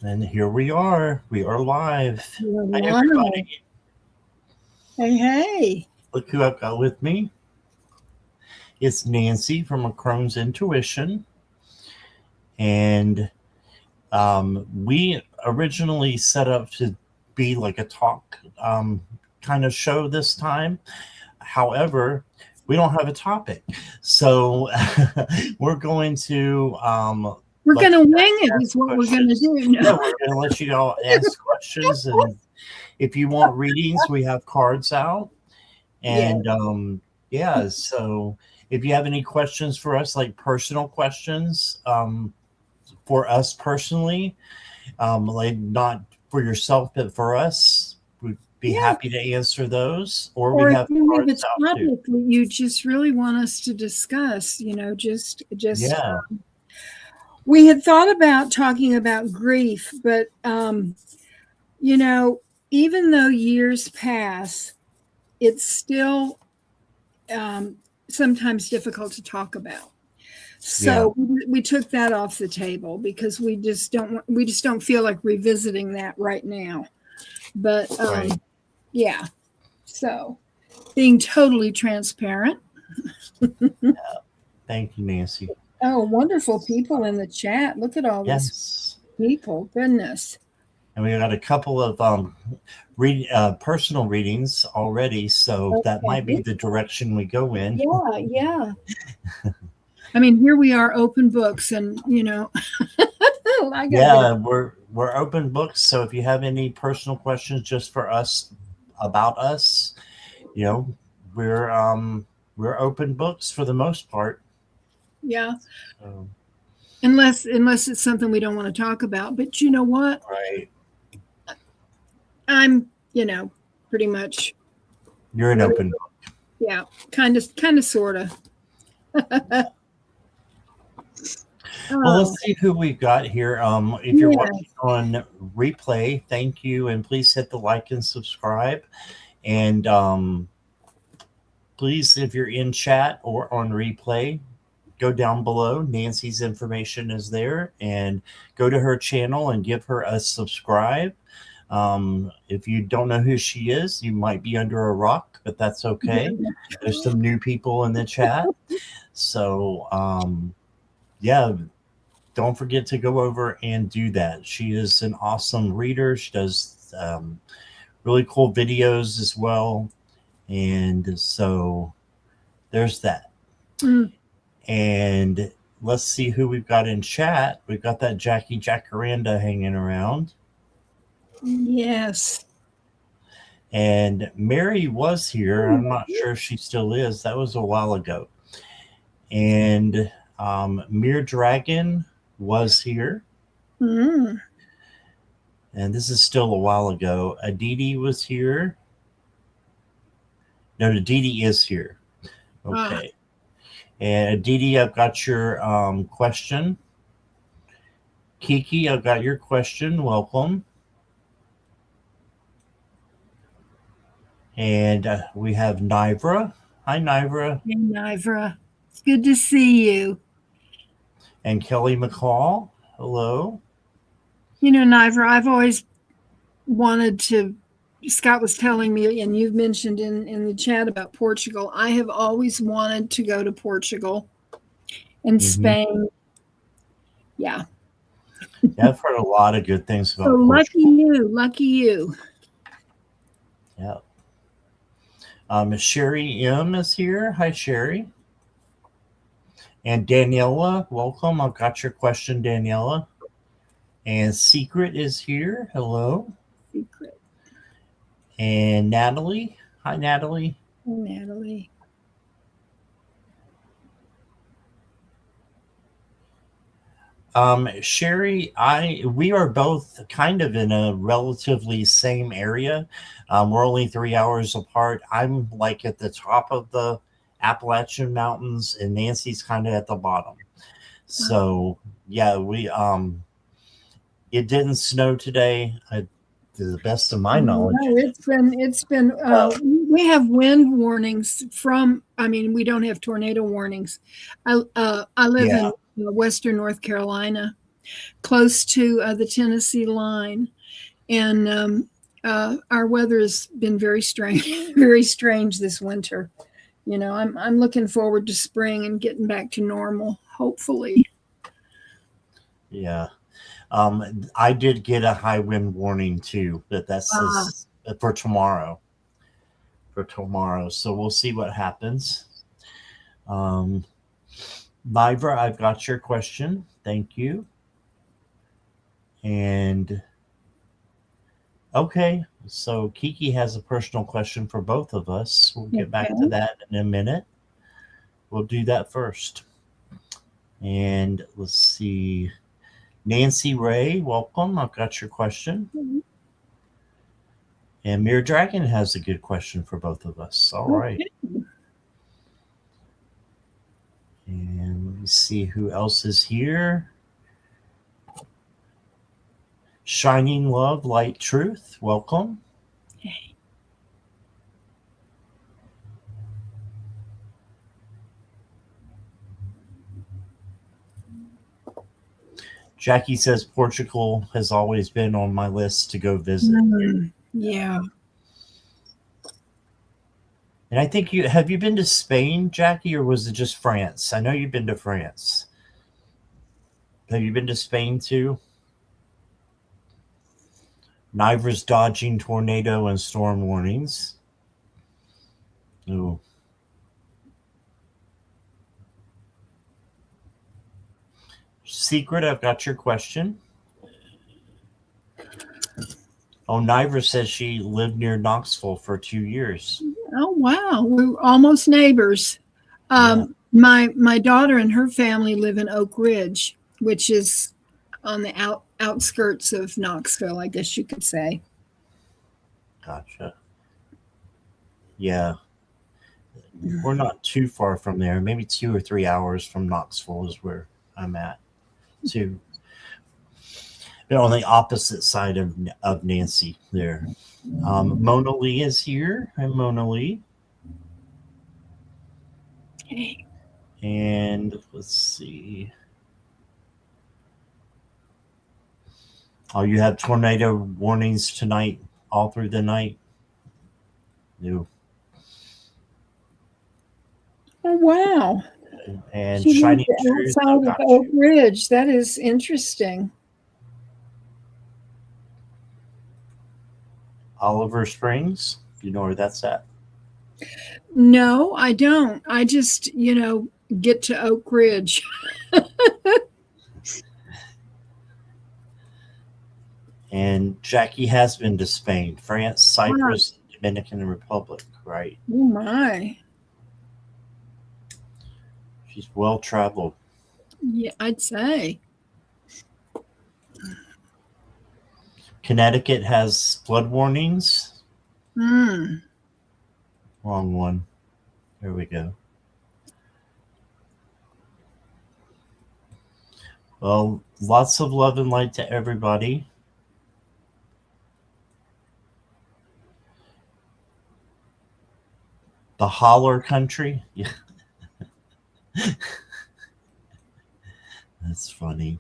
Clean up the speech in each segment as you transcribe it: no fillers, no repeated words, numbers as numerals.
And here we are. We are live. You're Hi, live. everybody. Hey, hey. Look who I've got with me. It's Nancy from a Crone's Intuition. And we originally set up to be like a talk kind of show this time. However, we don't have a topic. So we're going to We're let going to you wing guys it, ask is what we're going to questions. do. Yeah, No. we're going to let you all ask questions. And if you want readings, we have cards out. Yeah. And yeah, so if you have any questions for us, like personal questions for us personally, like not for yourself, but for us, we'd be Yeah. happy to answer those. Or we Or if have you have a cards out too. topic that you just really want us to discuss, Yeah, we had thought about talking about grief, but, you know, even though years pass, it's still sometimes difficult to talk about. yeah, So we took that off the table because we just don't feel like revisiting that right now. But right. yeah, so being totally transparent. Thank you, Nancy. Oh, wonderful people in the chat. Look at all these Yes. people. Goodness. And we got a couple of personal readings already, so that might be Okay. the direction we go in. Yeah, yeah. I mean, here we are, open books, and I got to get Yeah, we're open books. So if you have any personal questions just for us about us, you know, we're open books for the most part. yeah. So, Unless it's something we don't want to talk about. But you know what? right, I'm pretty much you're an really, open book. yeah, kind of, sort of. Well, Oh, let's see who we've got here. If you're yeah. watching on replay, thank you, and please hit the like and subscribe. And please, if you're in chat or on replay, go down below. Nancy's information is there, and go to her channel and give her a subscribe. If you don't know who she is, you might be under a rock, but that's okay. There's some new people in the chat. So, yeah, don't forget to go over and do that. She is an awesome reader. She does really cool videos as well. And so there's that. Mm, And let's see who we've got in chat. We've got that Jackie Jacaranda hanging around. yes. And Mary was here. I'm not sure if she still is. That was a while ago. And Mere Dragon was here. Mm. And this is still a while ago. Aditi was here. No, Aditi is here. Okay. And Aditi, I've got your question. Kiki, I've got your question. Welcome. And we have Nivra. Hi, Nivra. Hey, Nivra. It's good to see you. And Kelly McCall. Hello. Nivra, I've always wanted to. Scott was telling me, and you've mentioned in the chat about Portugal. I have always wanted to go to Portugal and Spain. Yeah. Yeah, I've heard a lot of good things So about Portugal. lucky you. Yeah. Sherry M is here. Hi, Sherry. And Daniela, welcome. I've got your question, Daniela. And Secret is here. Hello. Secret. And Natalie. Hi, Natalie. Hey, Natalie. Sherry, we are both kind of in a relatively same area. We're only 3 hours apart. I'm like at the top of the Appalachian Mountains, and Nancy's kind of at the bottom. So yeah, we it didn't snow today, to the best of my knowledge. No, it's been. We have wind warnings from. I mean, we don't have tornado warnings. I live in Western North Carolina, close to the Tennessee line. And our weather has been very strange, very strange this winter. I'm looking forward to spring and getting back to normal, hopefully. Yeah. I did get a high wind warning too, but that's for tomorrow. For tomorrow. So we'll see what happens. Nivra, I've got your question. Thank you. And okay, so Kiki has a personal question for both of us. We'll get back to that in a minute. We'll do that first. And let's see. Nancy Ray, welcome. I've got your question. Mm-hmm. And Mirror Dragon has a good question for both of us. All right. And let me see who else is here. Shining Love, Light Truth, welcome. Hey. Jackie says Portugal has always been on my list to go visit. Yeah. And I think have you been to Spain, Jackie, or was it just France? I know you've been to France. Have you been to Spain too? Nivra's dodging tornado and storm warnings. Ooh. Secret, I've got your question. Oh, Nivra says she lived near Knoxville for 2 years. Oh, wow. We're almost neighbors. Yeah. My daughter and her family live in Oak Ridge, which is on the outskirts of Knoxville, I guess you could say. Gotcha. Yeah. We're not too far from there. Maybe 2 or 3 hours from Knoxville is where I'm at. Too. They're on the opposite side of Nancy there. Mona Lee is here. Hi, Mona Lee. Hey. And let's see. Oh, you have tornado warnings tonight, all through the night? No. Oh, wow. And She Shining lives Truth. outside of Oak Ridge. That is interesting. Oliver Springs. You know where that's at? No, I don't. I just, get to Oak Ridge. And Jackie has been to Spain, France, Cyprus, Dominican Republic, right? Oh, my. She's well traveled. Yeah, I'd say. Connecticut has flood warnings. Wrong one. There we go. Well, lots of love and light to everybody. The holler country. Yeah. That's funny.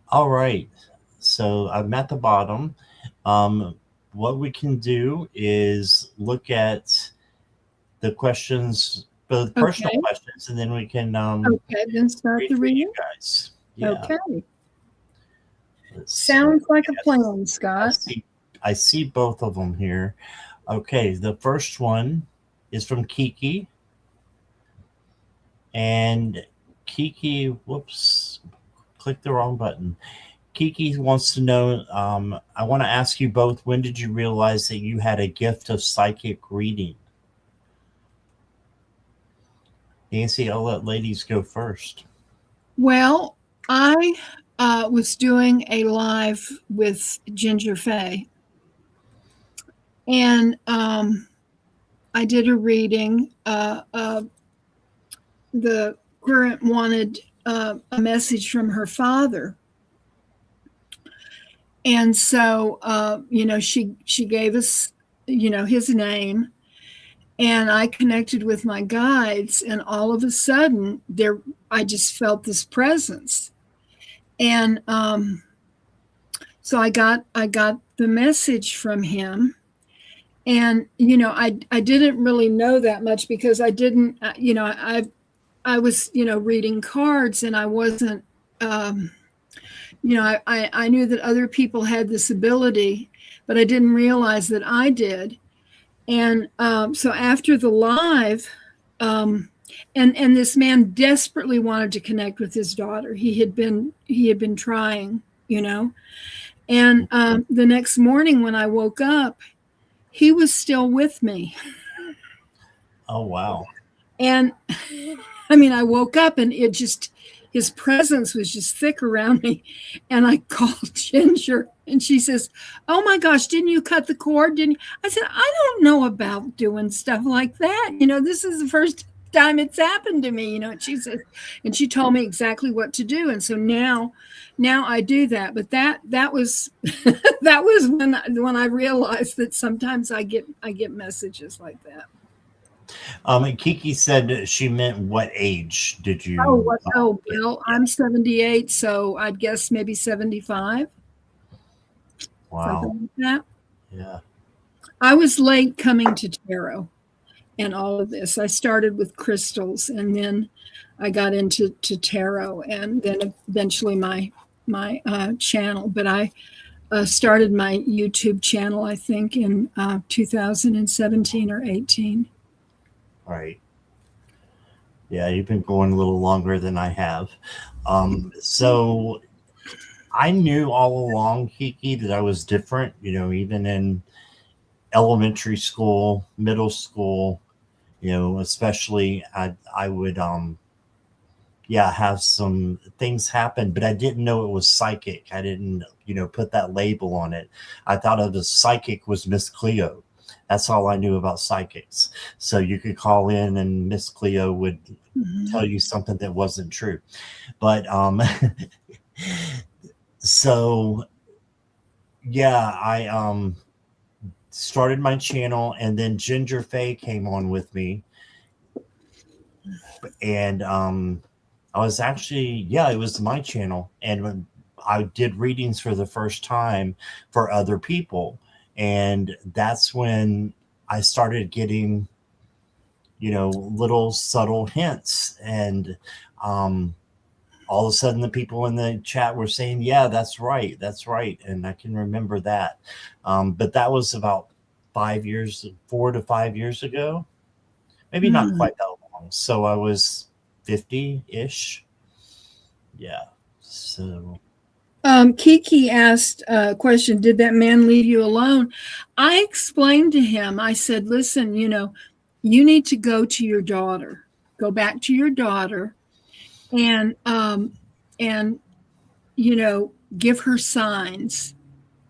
All right. So I'm at the bottom. What we can do is look at the questions, both personal questions, and then we can then start the reading, you guys. Yeah. Okay. Sounds like a plan, Scott. I see both of them here. Okay, the first one is from Kiki. And Kiki, whoops, clicked the wrong button. Kiki wants to know, I want to ask you both, when did you realize that you had a gift of psychic reading? Nancy, I'll let ladies go first. Well, I was doing a live with Ginger Faye. And I did a reading. The current wanted a message from her father. And so, she gave us, his name, and I connected with my guides, and all of a sudden I just felt this presence. And so I got the message from him. And I didn't really know that much because I didn't I was reading cards, and I wasn't I knew that other people had this ability, but I didn't realize that I did. And so after the live, and this man desperately wanted to connect with his daughter. He had been trying, and the next morning when I woke up, he was still with me. Oh, wow. And I mean, I woke up and his presence was just thick around me. And I called Ginger, and she says, "Oh my gosh, didn't you cut the cord? Didn't you?" I said, "I don't know about doing stuff like that. This is the first time it's happened to me, And she said, and she told me exactly what to do. And so now I do that. But that was that was when I realized that sometimes I get messages like that. And Kiki said she meant what age did you? Well, I'm 78, so I'd guess maybe 75. Wow. Something like that. Yeah. I was late coming to tarot and all of this. I started with crystals, and then I got into tarot, and then eventually my channel. But I started my YouTube channel, I think, in 2017 or 18. Right. Yeah, you've been going a little longer than I have. So I knew all along, Kiki, that I was different, even in elementary school, middle school, especially I would have some things happen, but I didn't know it was psychic. I didn't, put that label on it. I thought of the psychic was Miss Cleo. That's all I knew about psychics. So you could call in and Miss Cleo would tell you something that wasn't true. But so yeah, I started my channel, and then Ginger Faye came on with me. And I was actually, it was my channel. And when I did readings for the first time for other people. And that's when I started getting, little subtle hints. And all of a sudden the people in the chat were saying, yeah, that's right. That's right. And I can remember that. But that was about 4 to 5 years ago. Maybe not quite that long. So I was 50-ish. Yeah. So Kiki asked a question, did that man leave you alone? I explained to him, I said, listen, you need to go to your daughter, go back to your daughter, and give her signs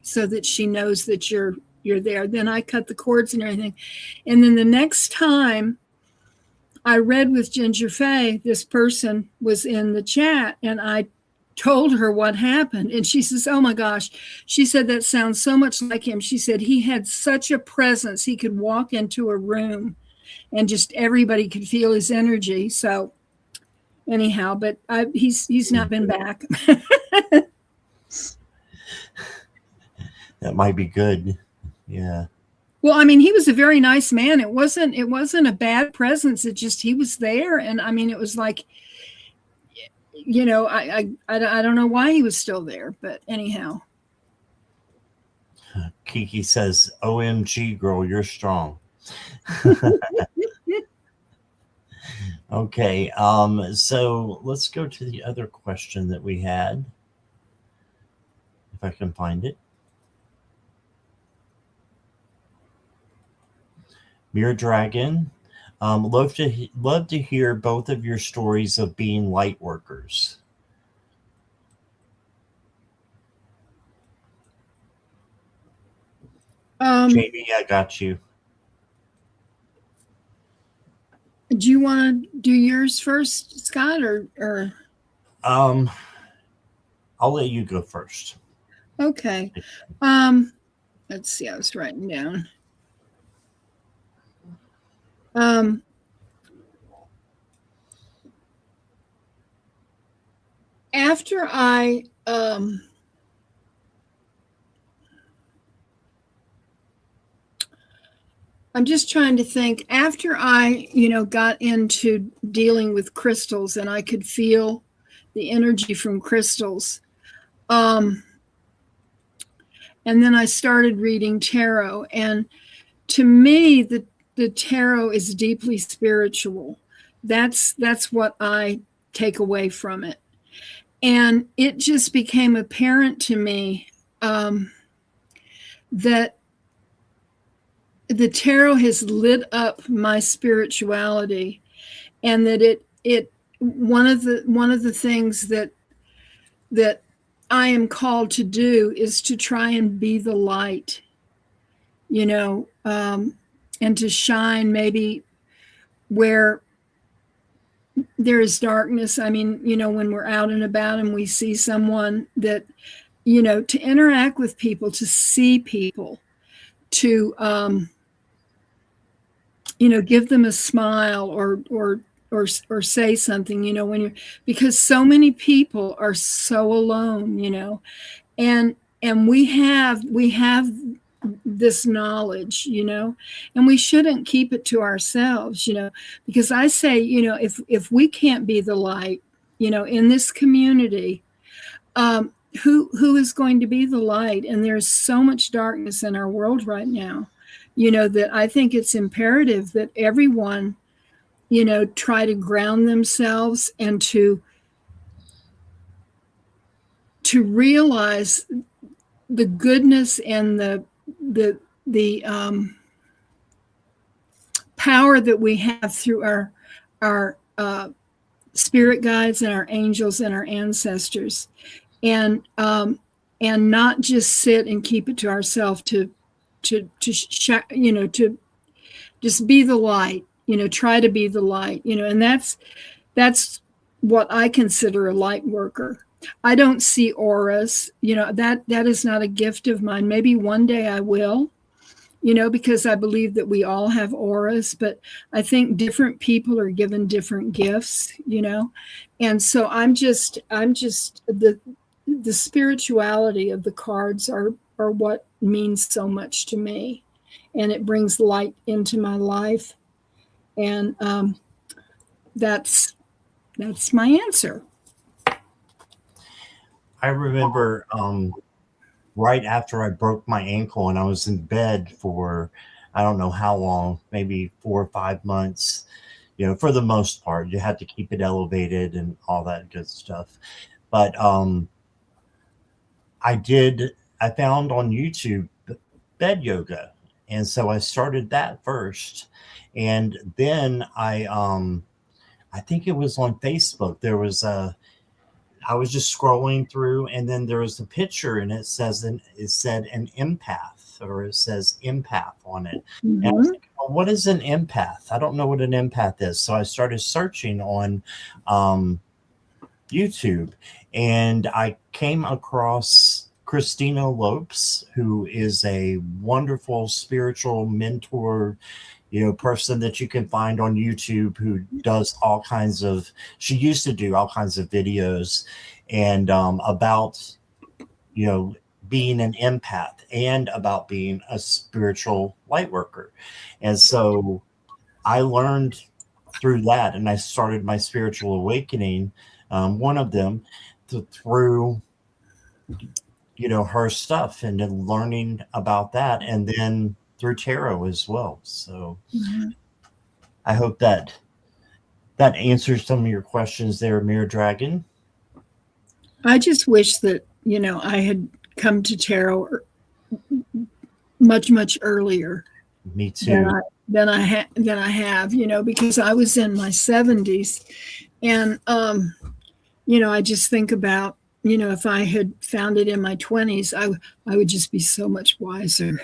so that she knows that you're there. Then I cut the cords and everything. And then the next time I read with Ginger Faye, this person was in the chat, and I told her what happened. And she says, oh my gosh, she said, that sounds so much like him. She said he had such a presence. He could walk into a room and just everybody could feel his energy. So anyhow, but he's not been back. that might be good. Yeah. Well, I mean, he was a very nice man. It wasn't a bad presence. It just, he was there. And I mean, it was like, I don't know why he was still there, but anyhow. Kiki says, OMG, girl, you're strong. Okay. So let's go to the other question that we had. If I can find it. Mirror Dragon. Love to hear both of your stories of being light workers. Jamie, I got you. Do you want to do yours first, Scott, or? I'll let you go first. Okay. Let's see. I was writing down. After I um, I'm just trying to think. After I, got into dealing with crystals and I could feel the energy from crystals, um, and then I started reading tarot. And to me, the tarot is deeply spiritual. That's what I take away from it. And it just became apparent to me that the tarot has lit up my spirituality, and that it one of the things that I am called to do is to try and be the light, and to shine maybe where there is darkness. I mean, when we're out and about and we see someone that, to interact with people, to see people, to, give them a smile or say something, when you're, because so many people are so alone, and we have this knowledge, and we shouldn't keep it to ourselves, because I say, if we can't be the light, in this community, who is going to be the light? And there's so much darkness in our world right now, that I think it's imperative that everyone, try to ground themselves and to realize the goodness and the power that we have through our spirit guides and our angels and our ancestors, and not just sit and keep it to ourselves, to just be the light, try to be the light, and that's what I consider a light worker. I don't see auras, that is not a gift of mine. Maybe one day I will, because I believe that we all have auras, but I think different people are given different gifts, and so I'm just the spirituality of the cards are what means so much to me, and it brings light into my life, and that's my answer. I remember right after I broke my ankle and I was in bed for I don't know how long, maybe 4 or 5 months. For the most part, you had to keep it elevated and all that good stuff. But I found on YouTube bed yoga, and so I started that first, and then I think it was on Facebook. I was just scrolling through, and then there was a picture, and it said an empath, or it says empath on it. And I was thinking, well, what is an empath? I don't know what an empath is. So I started searching on YouTube, and I came across Christina Lopes, who is a wonderful spiritual mentor, person that you can find on YouTube, who does she used to do all kinds of videos and about, being an empath and about being a spiritual light worker. And so I learned through that, and I started my spiritual awakening, one of them through, her stuff, and then learning about that, and then through tarot as well. So I hope that answers some of your questions there, Mirror Dragon. I just wish that, I had come to tarot much, much earlier. Me too. Than I have, because I was in my 70s, and I just think about, if I had found it in my 20s, I would just be so much wiser.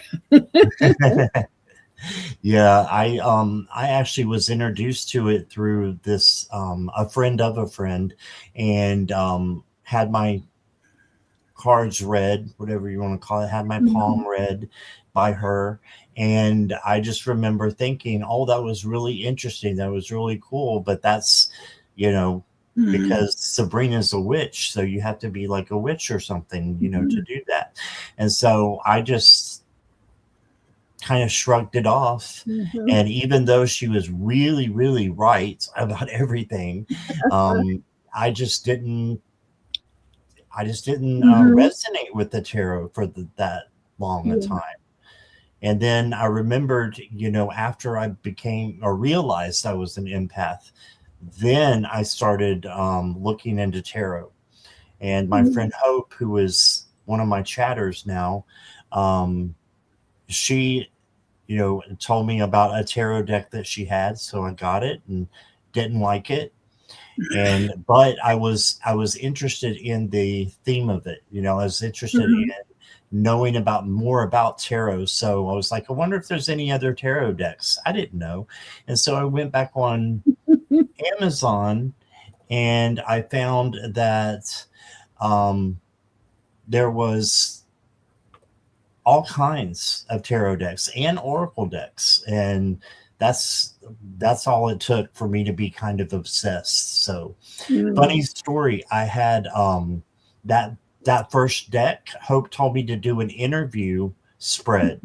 Yeah, I actually was introduced to it through this a friend of a friend, and had my cards read, whatever you want to call it, had my palm read by her. And I just remember thinking, oh, that was really interesting. That was really cool. But that's, because Sabrina's a witch, so you have to be like a witch or something, to do that. And so I just kind of shrugged it off. And even though she was really, really right about everything, I just didn't resonate with the tarot for that long a time. And then I remembered, after I became or realized I was an empath, then I started looking into tarot. And my friend Hope, who is one of my chatters now, she, told me about a tarot deck that she had. So I got it and didn't like it. But I was interested in the theme of it. I was interested in knowing more about tarot. So I was like, I wonder if there's any other tarot decks. I didn't know. And so I went back on Amazon and I found that there was all kinds of tarot decks and oracle decks. And that's all it took for me to be kind of obsessed. So funny story. I had that first deck, Hope told me to do an interview spread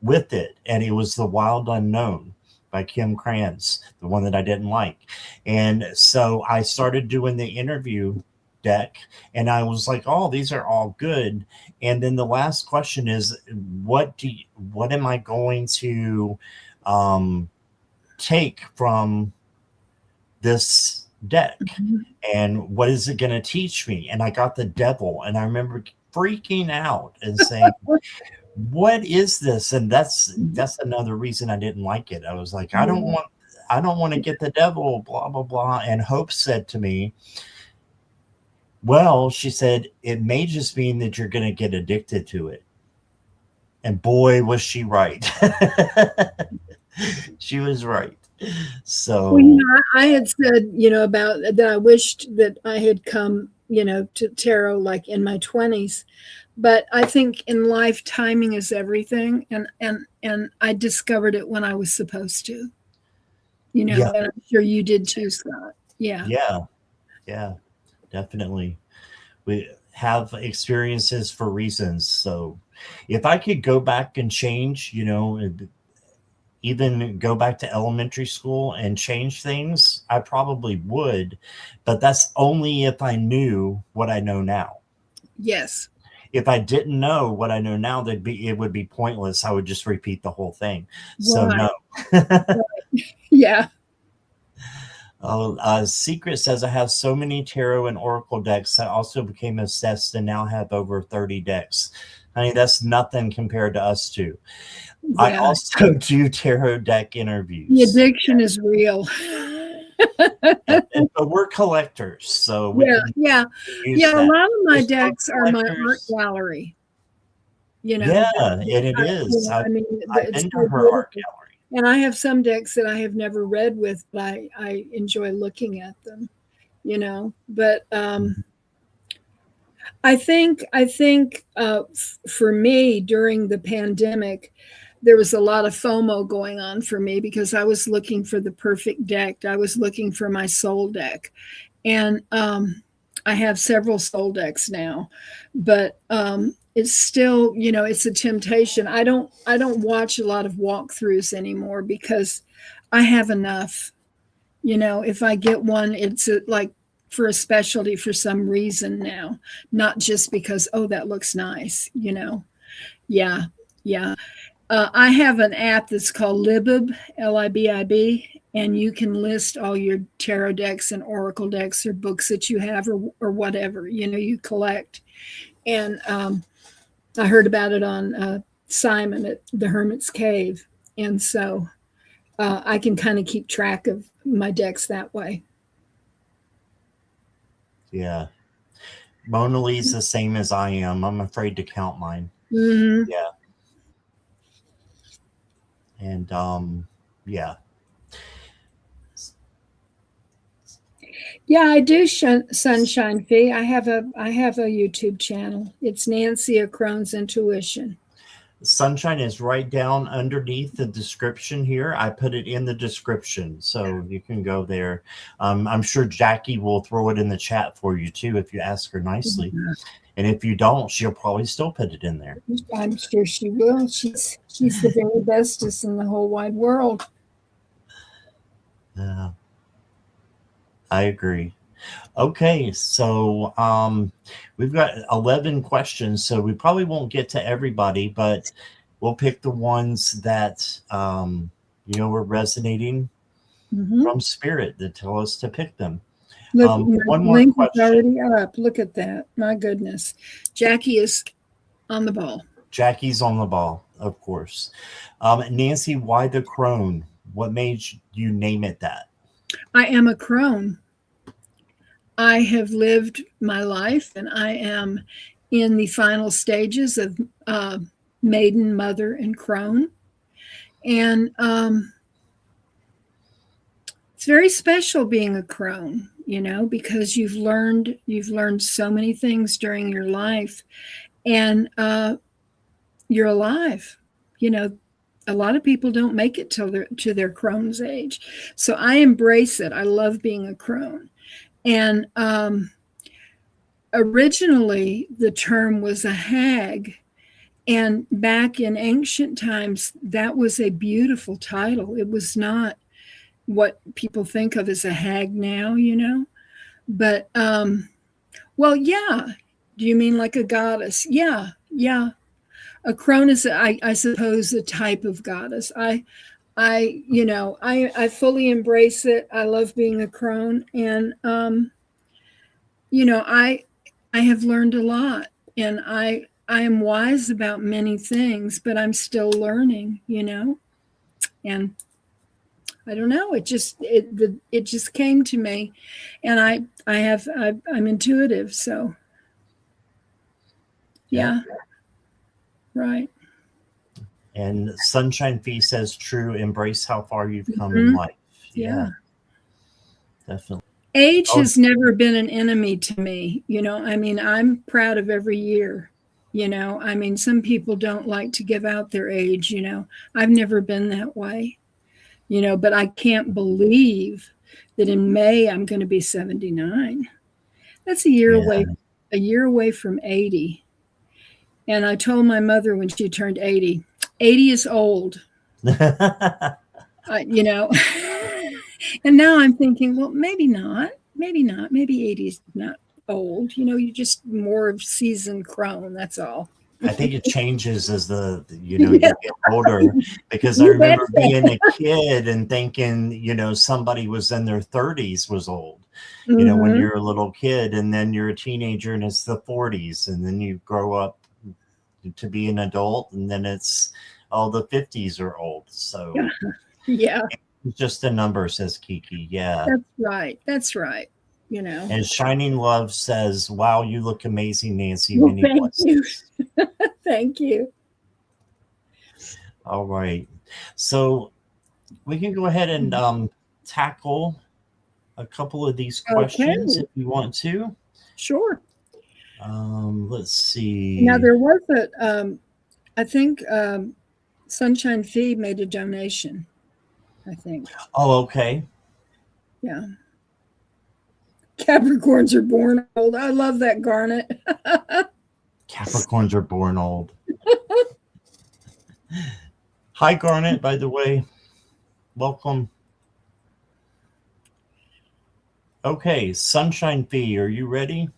with it. And it was The Wild Unknown by Crone'S, the one that I didn't like. And so I started doing the interview deck and I was like, oh, these are all good. And then the last question is, what am I going to take from this deck and what is it going to teach me? And I got the devil and I remember freaking out and saying, what is this? And that's another reason I didn't like it. I was like, I don't want to get the devil, blah, blah, blah. And Hope said to me, well, she said, it may just mean that you're going to get addicted to it. And boy, was she right. She was right. So well, I had said, about that I wished that I had come, to tarot like in my 20s. But I think in life, timing is everything. And I discovered it when I was supposed to. And I'm sure you did too, Scott. Yeah. Yeah, definitely. We have experiences for reasons. So if I could go back and change, even go back to elementary school and change things, I probably would. But that's only if I knew what I know now. Yes. If I didn't know what I know now, it would be pointless. I would just repeat the whole thing. So no. Yeah. Secret says, I have so many tarot and oracle decks. I also became obsessed and now have over 30 decks. I mean, that's nothing compared to us two. Yeah. I also do tarot deck interviews. The addiction is real. But we're collectors, so we can use that. A lot of my decks are my art gallery. Yeah, and it is. I've been to her art gallery. And I have some decks that I have never read with, but I enjoy looking at them, But I think for me during the pandemic, there was a lot of FOMO going on for me because I was looking for the perfect deck. I was looking for my soul deck. And I have several soul decks now, but it's still, it's a temptation. I don't watch a lot of walkthroughs anymore because I have enough. If I get one, it's like for a specialty for some reason now, not just because, oh, that looks nice, Yeah. I have an app that's called Libib, Libib, and you can list all your tarot decks and oracle decks or books that you have or whatever, you collect. And I heard about it on Simon at the Hermit's Cave. And so I can kind of keep track of my decks that way. Yeah. Mona Lee's the same as I am. I'm afraid to count mine. Mm-hmm. Yeah. And Yeah, I do Sunshine Fee. I have a YouTube channel. It's Nancy of Crone'S Intuition. Sunshine is right down underneath the description here. I put it in the description, so you can go there. I'm sure Jackie will throw it in the chat for you too if you ask her nicely. And if you don't, she'll probably still put it in there. I'm sure she will. She's the very bestest in the whole wide world. I agree. Okay, so we've got 11 questions, so we probably won't get to everybody, but we'll pick the ones that were resonating from spirit that tell us to pick them. Look, one more link question. is already up. Look at that. My goodness. Jackie is on the ball. Jackie's on the ball, of course. Nancy, why the crone? What made you name it that? I am a crone. I have lived my life, and I am in the final stages of maiden, mother, and crone. And it's very special being a crone, because you've learned so many things during your life, and you're alive. A lot of people don't make it to their crone's age. So I embrace it. I love being a crone. And originally, the term was a hag. And back in ancient times, that was a beautiful title. It was not what people think of as a hag now, But, well, yeah. Do you mean like a goddess? Yeah. A crone is, I suppose, a type of goddess. I fully embrace it. I love being a crone, and I have learned a lot, and I am wise about many things, but I'm still learning, and I don't know. It just came to me, and I'm intuitive, so yeah. Right. And Sunshine Fee says, true, embrace how far you've come in life. Yeah. Definitely. Age has never been an enemy to me. I'm proud of every year. Some people don't like to give out their age. I've never been that way. But I can't believe that in May I'm going to be 79. That's a year away from 80. And I told my mother when she turned 80 is old. And now I'm thinking, well, maybe not. Maybe 80 is not old. You're just more of seasoned crone. That's all. I think it changes as you get older, because I remember being a kid and thinking, somebody was in their 30s was old, when you're a little kid, and then you're a teenager and it's the 40s, and then you grow up to be an adult, and then it's the 50s are old. So yeah, it's just a number, says Kiki. Yeah, that's right. And Shining Love says, wow, you look amazing, Nancy. Well, Many thank blessings. you. Thank you. All right, so we can go ahead and tackle a couple of these questions if you want to. Sure. Let's see. Now there was I think Sunshine Fee made a donation, I think. Oh, okay. Yeah. Capricorns are born old. I love that, Garnet. Capricorns are born old. Hi, Garnet, by the way. Welcome. Okay, Sunshine Fee, are you ready?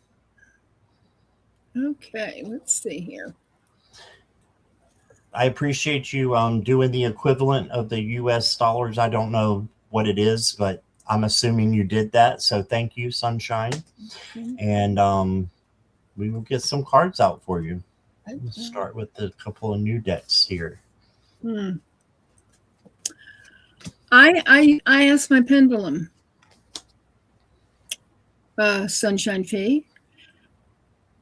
Okay, let's see here. I appreciate you doing the equivalent of the US dollars. I don't know what it is, but I'm assuming you did that. So thank you, Sunshine. Okay. And we will get some cards out for you. Okay. We'll start with a couple of new decks here. I asked my pendulum, Sunshine Fee.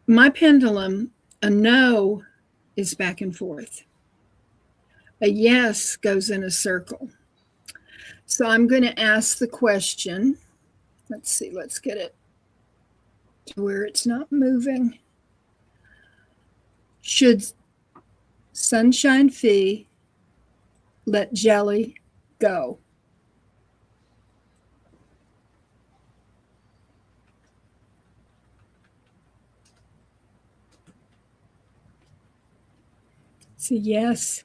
My pendulum, a no is back and forth. A yes goes in a circle. So I'm going to ask the question. Let's see, let's get it to where it's not moving. Should Sunshine Fee, let Jelly go. So yes.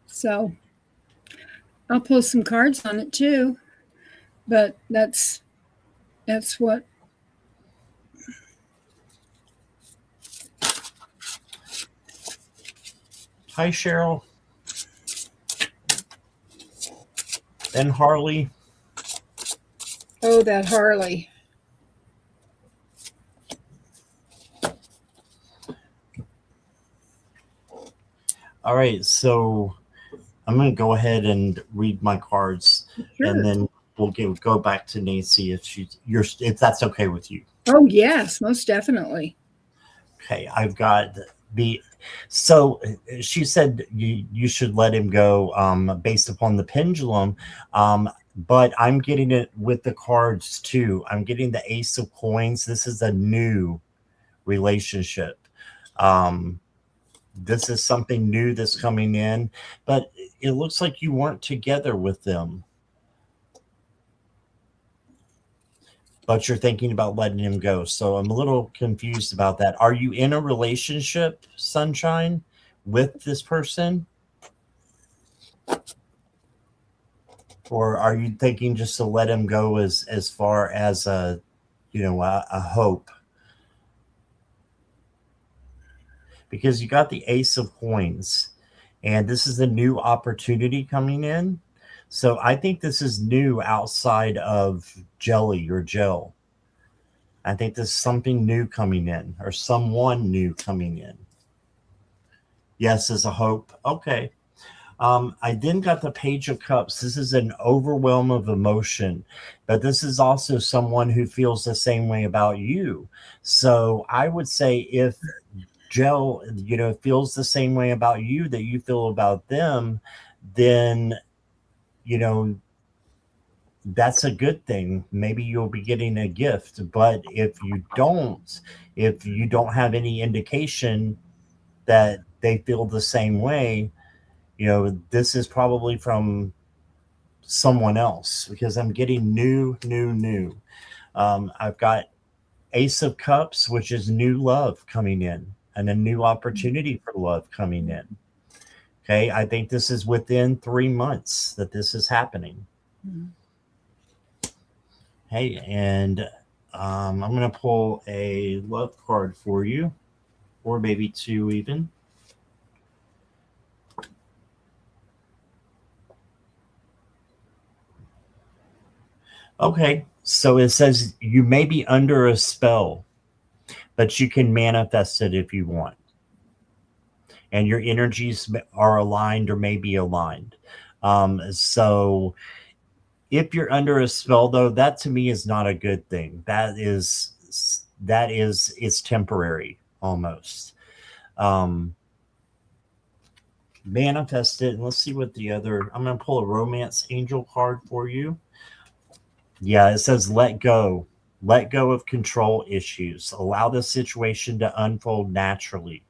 So I'll pull some cards on it too, but that's what. Hi, Cheryl. And Harley. Oh, that Harley. All right, so I'm going to go ahead and read my cards, Sure. and then we'll go back to Nancy if that's okay with you. Oh yes, most definitely. Okay, I've got so she said you should let him go based upon the pendulum, but I'm getting it with the cards too. I'm getting the Ace of Coins. This is a new relationship. This is something new that's coming in, but it looks like you weren't together with them. But you're thinking about letting him go. So I'm a little confused about that. Are you in a relationship, Sunshine, with this person? Or are you thinking just to let him go as far as a hope? Because you got the Ace of Coins, and this is a new opportunity coming in. So I think this is new outside of Jelly or Gel. I think there's something new coming in, or someone new coming in. Yes, as a hope. Okay. I then got the Page of Cups. This is an overwhelm of emotion, but this is also someone who feels the same way about you. So I would say if Gel, feels the same way about you that you feel about them, then, that's a good thing. Maybe you'll be getting a gift. But if you don't have any indication that they feel the same way, this is probably from someone else, because I'm getting new. I've got Ace of Cups, which is new love coming in and a new opportunity for love coming in. Okay. I think this is within 3 months that this is happening. Mm-hmm. Hey, and I'm going to pull a love card for you, or maybe two even. Okay, so it says you may be under a spell, but you can manifest it if you want. And your energies are aligned or may be aligned. So if you're under a spell, though, that to me is not a good thing. That is it's temporary almost. Manifest it. And let's see what the other, I'm going to pull a romance angel card for you. Yeah, it says let go. Let go of control issues. Allow the situation to unfold naturally.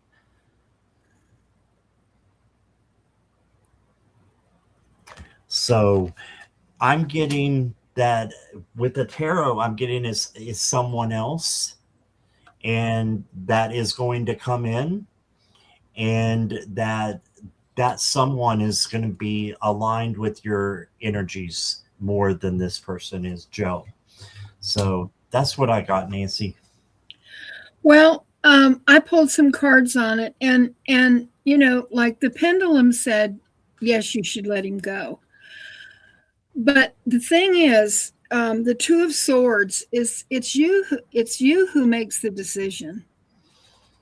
So I'm getting that with the tarot, I'm getting is someone else, and that is going to come in, and that someone is going to be aligned with your energies more than this person is, Joe. So that's what I got, Nancy. Well, I pulled some cards on it, and like the pendulum said, yes, you should let him go. But the thing is, the Two of Swords is it's you who makes the decision.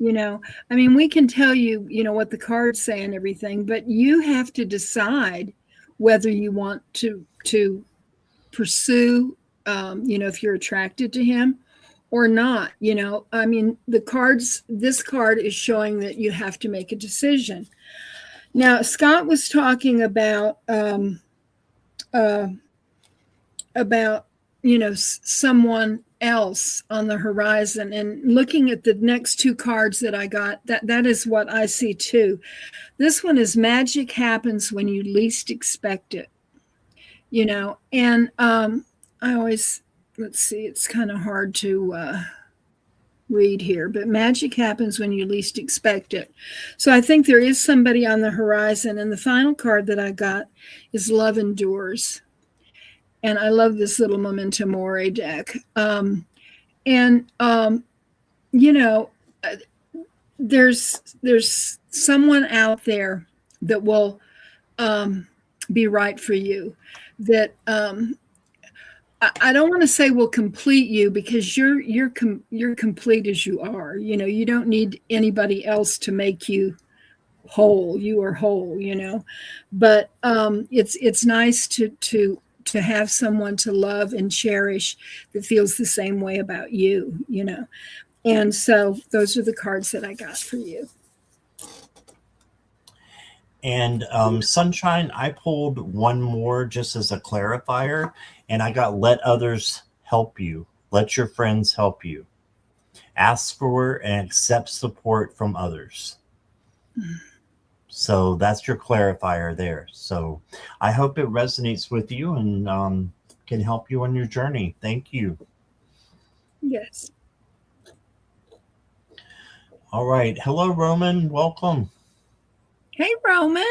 I mean, we can tell you, what the cards say and everything, but you have to decide whether you want to pursue, if you're attracted to him or not. I mean, this card is showing that you have to make a decision. Now, Scott was talking about someone else on the horizon. And looking at the next two cards that I got, that is what I see too. This one is magic happens when you least expect it. And I always, let's see, it's kind of hard to read here, but magic happens when you least expect it. So I think there is somebody on the horizon. And the final card that I got is Love Endures. And I love this little Memento Mori deck. There's someone out there that will be right for you, that I don't want to say will complete you, because you're complete as you are. You don't need anybody else to make you whole. You are whole. But it's nice to have someone to love and cherish that feels the same way about you. And so those are the cards that I got for you. And Sunshine, I pulled one more just as a clarifier, and I got let others help you. Let your friends help you. Ask for and accept support from others. So that's your clarifier there. So I hope it resonates with you and can help you on your journey. Thank you. Yes. All right. Hello, Roman. Welcome. Hey, Roman.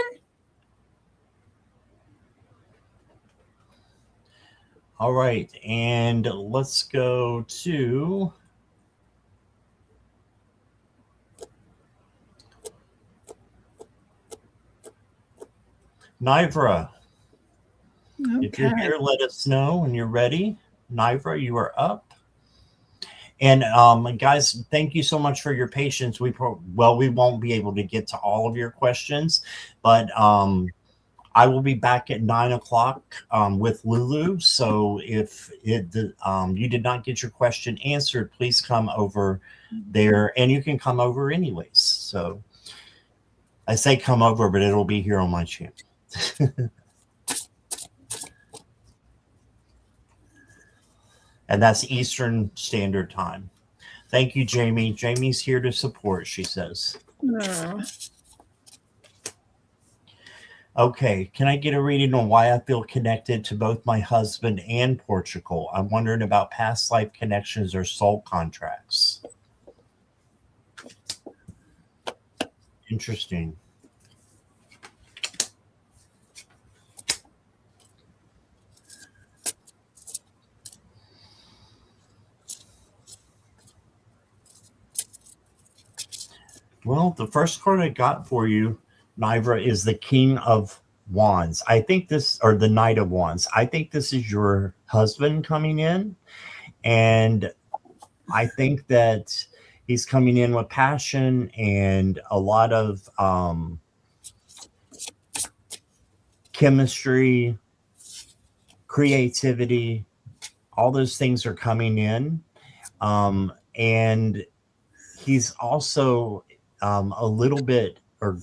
All right. And let's go to Nivra. Okay. If you're here, let us know when you're ready. Nivra, you are up. And guys, thank you so much for your patience. We won't be able to get to all of your questions, but I will be back at 9:00 with Lulu. So if you did not get your question answered, please come over there, and you can come over anyways. So I say come over, but it'll be here on my channel. And that's Eastern Standard Time. Thank you, Jamie. Jamie's here to support, she says. Okay, can I get a reading on why I feel connected to both my husband and Portugal? I'm wondering about past life connections or soul contracts. Interesting. Well, the first card I got for you, Nivra, is the King of Wands. I think this, or the Knight of Wands. I think this is your husband coming in. And I think that he's coming in with passion and a lot of chemistry, creativity. All those things are coming in. And he's also a little bit, or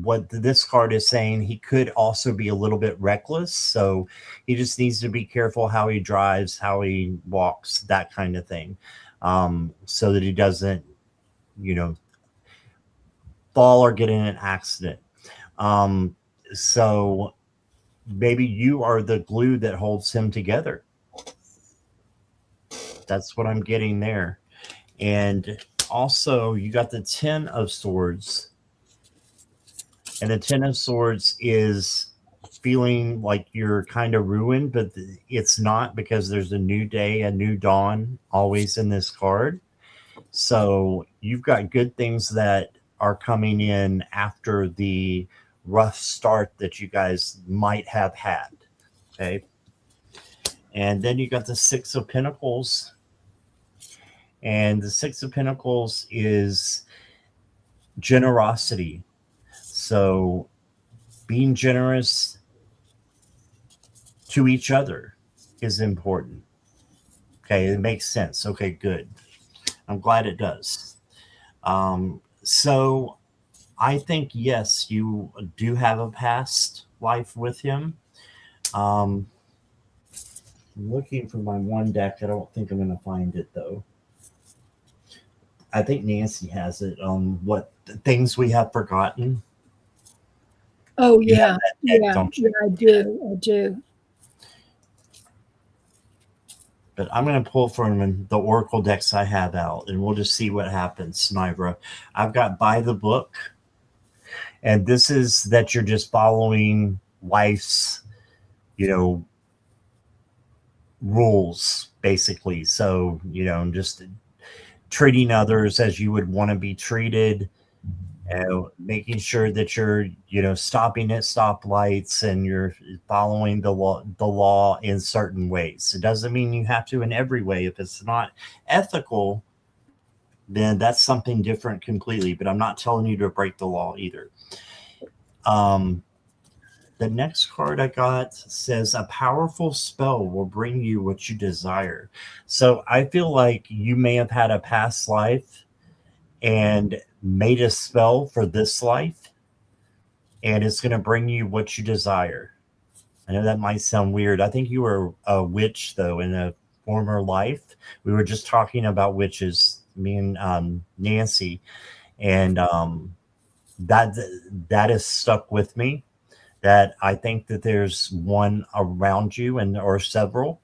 what this card is saying, he could also be a little bit reckless. So he just needs to be careful how he drives, how he walks, that kind of thing, so that he doesn't, fall or get in an accident. So maybe you are the glue that holds him together. That's what I'm getting there. And also, you got the 10 of Swords. And the 10 of Swords is feeling like you're kind of ruined, but it's not, because there's a new day, a new dawn always in this card. So you've got good things that are coming in after the rough start that you guys might have had. Okay. And then you got the 6 of Pentacles. And the 6 of Pentacles is generosity. So being generous to each other is important. Okay, it makes sense. Okay, good. I'm glad it does. So I think, yes, you do have a past life with him. I'm looking for my one deck. I don't think I'm going to find it though. I think Nancy has it. What things we have forgotten. Oh You have yeah, that deck, yeah, don't yeah. you? I do. I do. But I'm going to pull from the Oracle decks I have out, and we'll just see what happens, Nivra. I've got By the Book, and this is that you're just following life's, you know, rules, basically. So, just treating others as you would want to be treated, making sure that you're stopping at stoplights and you're following the law in certain ways. It doesn't mean you have to in every way. If it's not ethical, then that's something different completely, but I'm not telling you to break the law either. The next card I got says a powerful spell will bring you what you desire. So I feel like you may have had a past life and made a spell for this life, and it's going to bring you what you desire. I know that might sound weird. I think you were a witch, though, in a former life. We were just talking about witches, me and Nancy, and that that has stuck with me. That I think that there's one around you, and or several,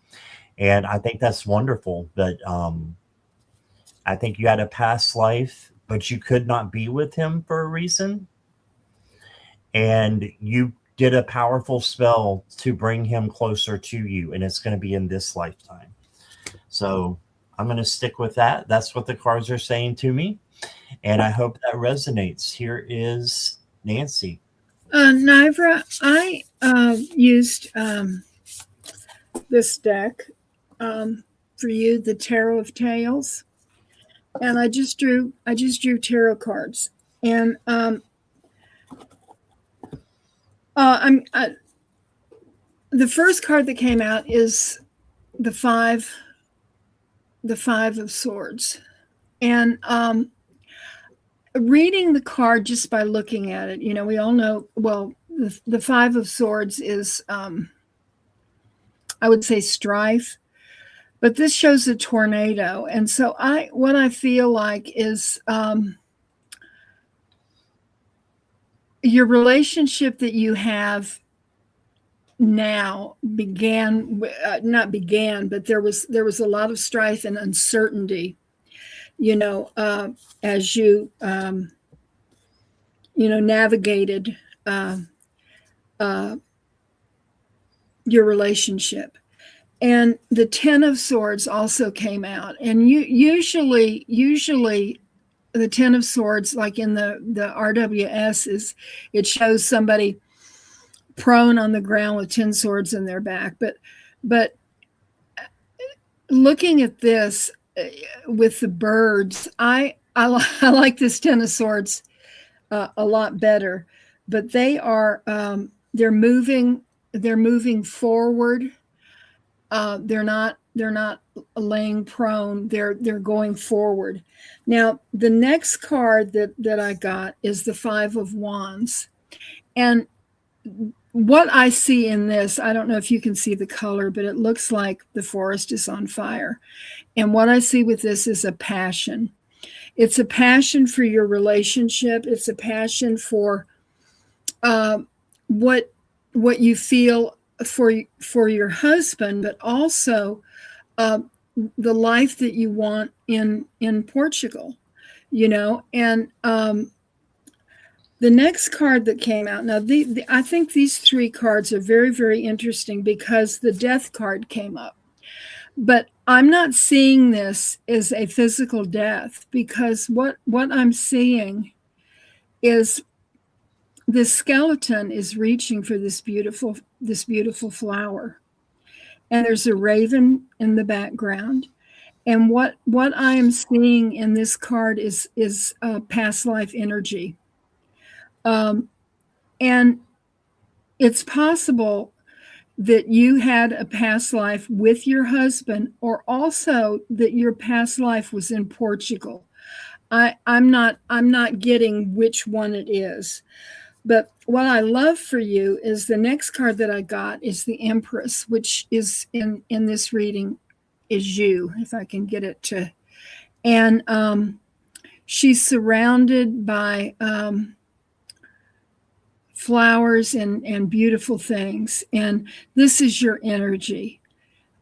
and I think that's wonderful. But I think you had a past life, but you could not be with him for a reason, and you did a powerful spell to bring him closer to you, and it's going to be in this lifetime. So I'm going to stick with that. That's what the cards are saying to me, and I hope that resonates. Here is Nancy. Nivra, I used this deck for you, the Tarot of Tales, and I just drew tarot cards, and the first card that came out is the five of swords, and reading the card just by looking at it, we all know, well, the five of swords is I would say strife, but this shows a tornado. And so what I feel like is your relationship that you have now not began, but there was a lot of strife and uncertainty, as you navigated your relationship. And the 10 of swords also came out, and usually the 10 of swords, like in the RWS, it shows somebody prone on the ground with 10 swords in their back. But looking at this with the birds, I like this 10 of swords a lot better. But they're moving forward. They're not laying prone. They're going forward. Now, the next card that I got is the 5 of Wands. And what I see in this, I don't know if you can see the color, but it looks like the forest is on fire. And what I see with this is a passion. It's a passion for your relationship. It's a passion for what you feel for your husband, but also the life that you want in Portugal, and the next card that came out. Now, I think these three cards are very, very interesting because the death card came up. But I'm not seeing this as a physical death, because what I'm seeing is this skeleton is reaching for this beautiful flower. And there's a raven in the background. And what I am seeing in this card is past life energy. And it's possible that you had a past life with your husband, or also that your past life was in Portugal. I'm not getting which one it is, But what I love for you is the next card that I got is the Empress, which is in this reading is you, if I can get it to. And she's surrounded by flowers and beautiful things. And this is your energy.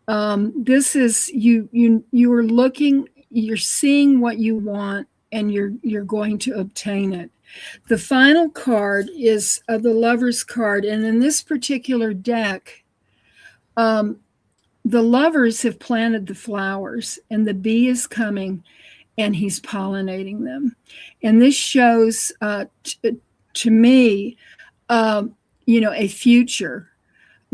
This is you are looking, you're seeing what you want, and you're going to obtain it. The final card is the Lover's card, and in this particular deck, the lovers have planted the flowers, and the bee is coming, and he's pollinating them. And this shows to me, a future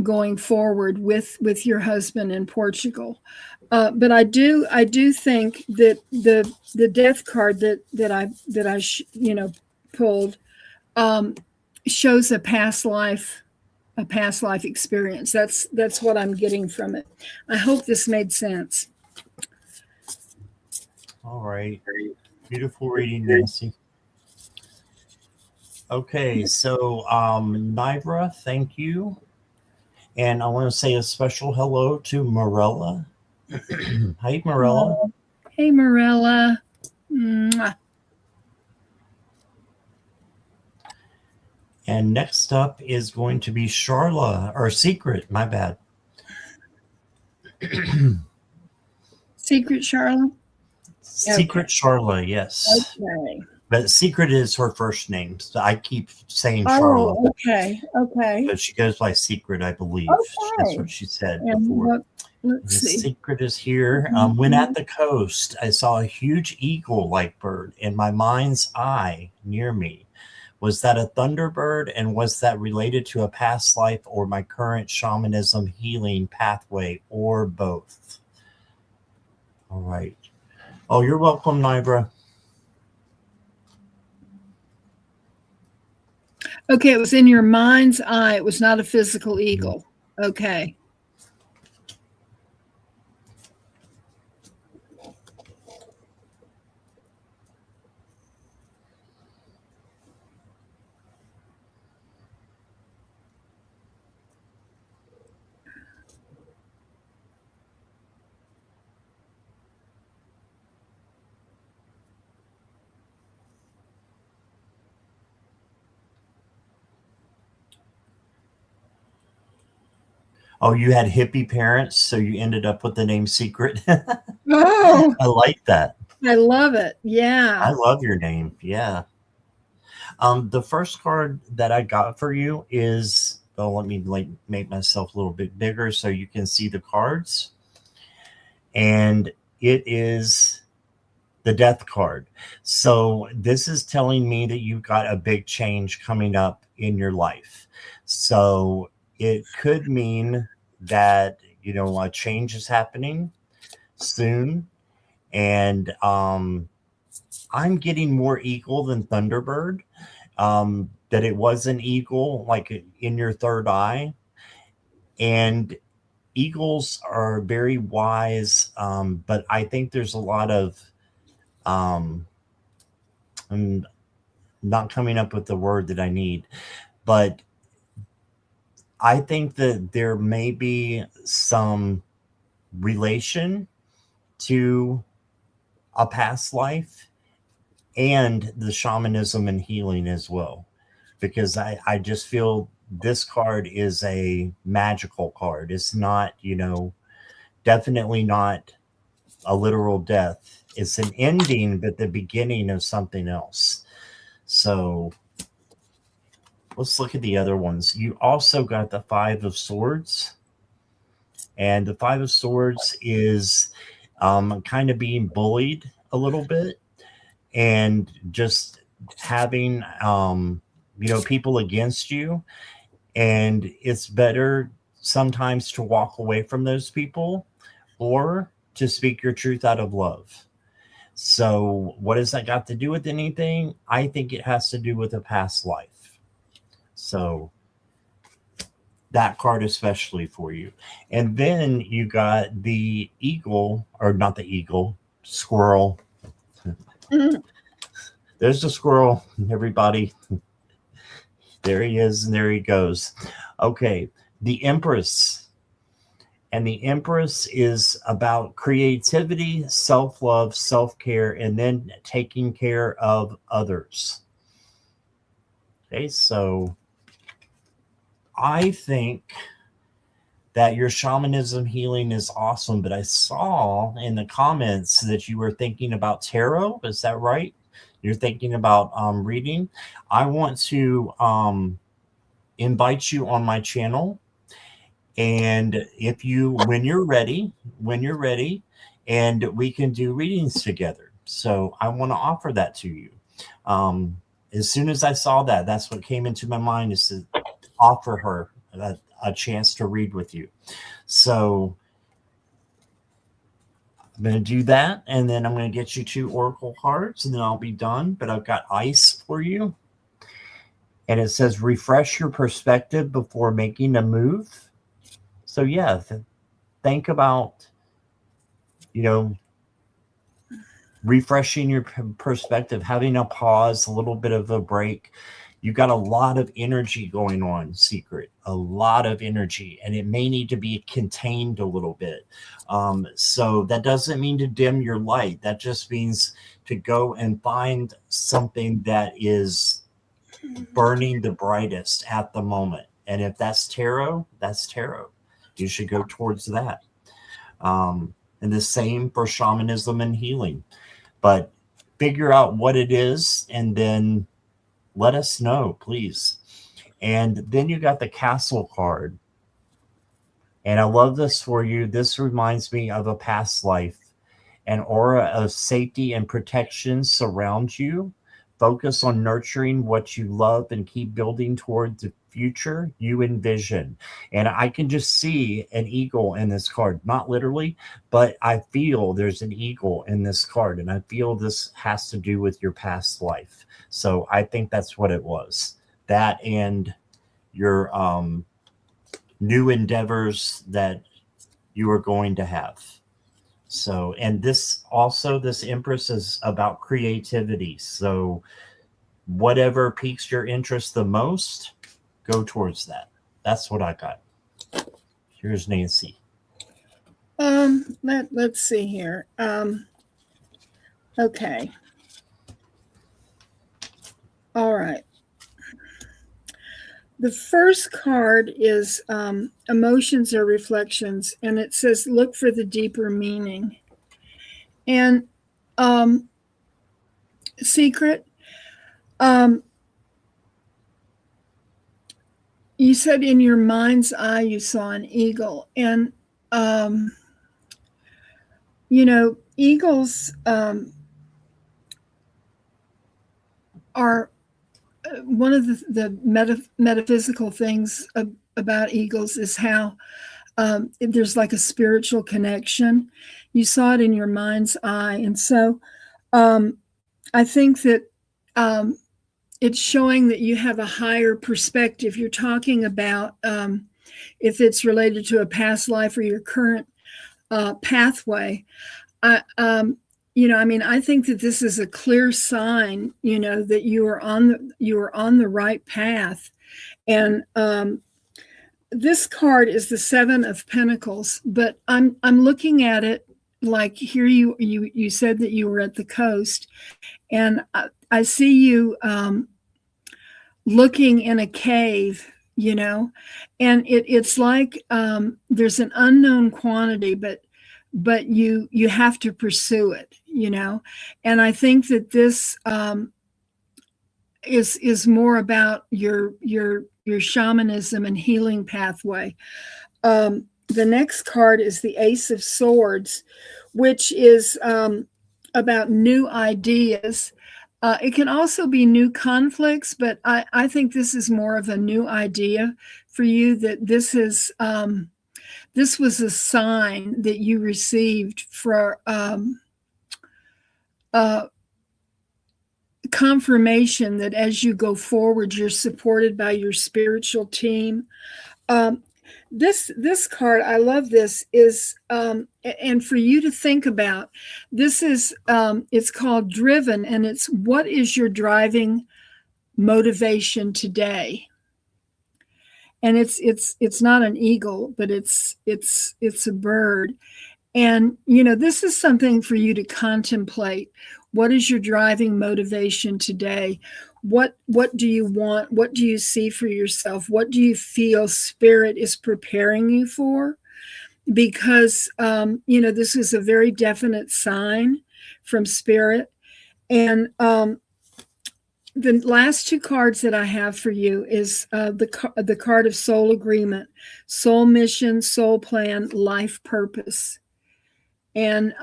going forward with your husband in Portugal. But I do think that the death card that I pulled shows a past life experience. That's what I'm getting from it. I hope this made sense. All right. Beautiful reading, Nancy. Okay, so Nivra, thank you. And I want to say a special hello to Morella. Hi, Morella. Hello. Hey, Morella. Mwah. And next up is going to be Charla, or Secret, my bad. Secret Charla? Secret Charla, yes. Okay. But Secret is her first name. So I keep saying Charla. Oh, okay. But she goes by Secret, I believe. Okay. That's what she said And before. let's see. Secret is here. When at the coast, I saw a huge eagle-like bird in my mind's eye near me. Was that a thunderbird, and was that related to a past life or my current shamanism healing pathway, or both? All right. Oh, you're welcome, Nibra. Okay, it was in your mind's eye. It was not a physical eagle. Okay. Oh, you had hippie parents, so you ended up with the name Secret. Oh, I like that. I love it. Yeah. I love your name. Yeah. The first card that I got for you is, let me make myself a little bit bigger so you can see the cards. And it is the Death card. So this is telling me that you've got a big change coming up in your life. So it could mean that, a change is happening soon. And I'm getting more eagle than Thunderbird. That it was an eagle, like in your third eye. And eagles are very wise, but I think there's a lot of, I'm not coming up with the word that I need, but I think that there may be some relation to a past life and the shamanism and healing as well, because I just feel this card is a magical card. It's not, definitely not a literal death. It's an ending, but the beginning of something else. So let's look at the other ones. You also got the Five of Swords. And the Five of Swords is kind of being bullied a little bit and just having, people against you. And it's better sometimes to walk away from those people or to speak your truth out of love. So what has that got to do with anything? I think it has to do with a past life. So that card especially for you. And then you got the eagle, or not the eagle, squirrel. There's the squirrel, everybody. There he is, and there he goes. Okay, the Empress. And the Empress is about creativity, self-love, self-care, and then taking care of others. Okay, so I think that your shamanism healing is awesome, but I saw in the comments that you were thinking about tarot. Is that right? You're thinking about reading. I want to invite you on my channel, and if you, when you're ready, and we can do readings together. So I want to offer that to you. As soon as I saw that, that's what came into my mind, is to offer her a chance to read with you. So I'm going to do that, and then I'm going to get you 2 oracle cards, and then I'll be done. But I've got ice for you, and it says refresh your perspective before making a move. So yeah, think about, refreshing your perspective, having a pause, a little bit of a break. You've got a lot of energy going on, Secret, a lot of energy, and it may need to be contained a little bit. So that doesn't mean to dim your light. That just means to go and find something that is burning the brightest at the moment. And if that's tarot, that's tarot. You should go towards that. And the same for shamanism and healing. But figure out what it is, and then let us know, please. And then you got the Castle card. And I love this for you. This reminds me of a past life. An aura of safety and protection surrounds you. Focus on nurturing what you love and keep building toward the future you envision. And I can just see an eagle in this card, not literally, but I feel there's an eagle in this card, and I feel this has to do with your past life. So I think that's what it was. That and your new endeavors that you are going to have. So, and this also, this Empress is about creativity. So whatever piques your interest the most, go towards that. That's what I got. Here's Nancy. Let's see here. Okay. All right. The first card is emotions or reflections, and it says look for the deeper meaning. And Secret, you said in your mind's eye you saw an eagle, and eagles are one of the metaphysical things about eagles is how there's like a spiritual connection. You saw it in your mind's eye. And so I think that it's showing that you have a higher perspective. You're talking about if it's related to a past life or your current pathway. I think that this is a clear sign, that you are on the right path. And this card is the 7 of Pentacles, but I'm looking at it like here you said that you were at the coast, and I see you looking in a cave, and it's like there's an unknown quantity, but you have to pursue it, and I think that this is more about your shamanism and healing pathway. The next card is the Ace of Swords, which is about new ideas. It can also be new conflicts, but I think this is more of a new idea for you, that this was a sign that you received for confirmation that as you go forward, you're supported by your spiritual team. This card, I love this, is and for you to think about, this is it's called Driven, and it's what is your driving motivation today? and it's not an eagle, but it's a bird. And this is something for you to contemplate. What is your driving motivation today? What do you want? What do you see for yourself? What do you feel spirit is preparing you for? Because this is a very definite sign from spirit. And the last two cards that I have for you is the card of soul agreement, soul mission, soul plan, life purpose. And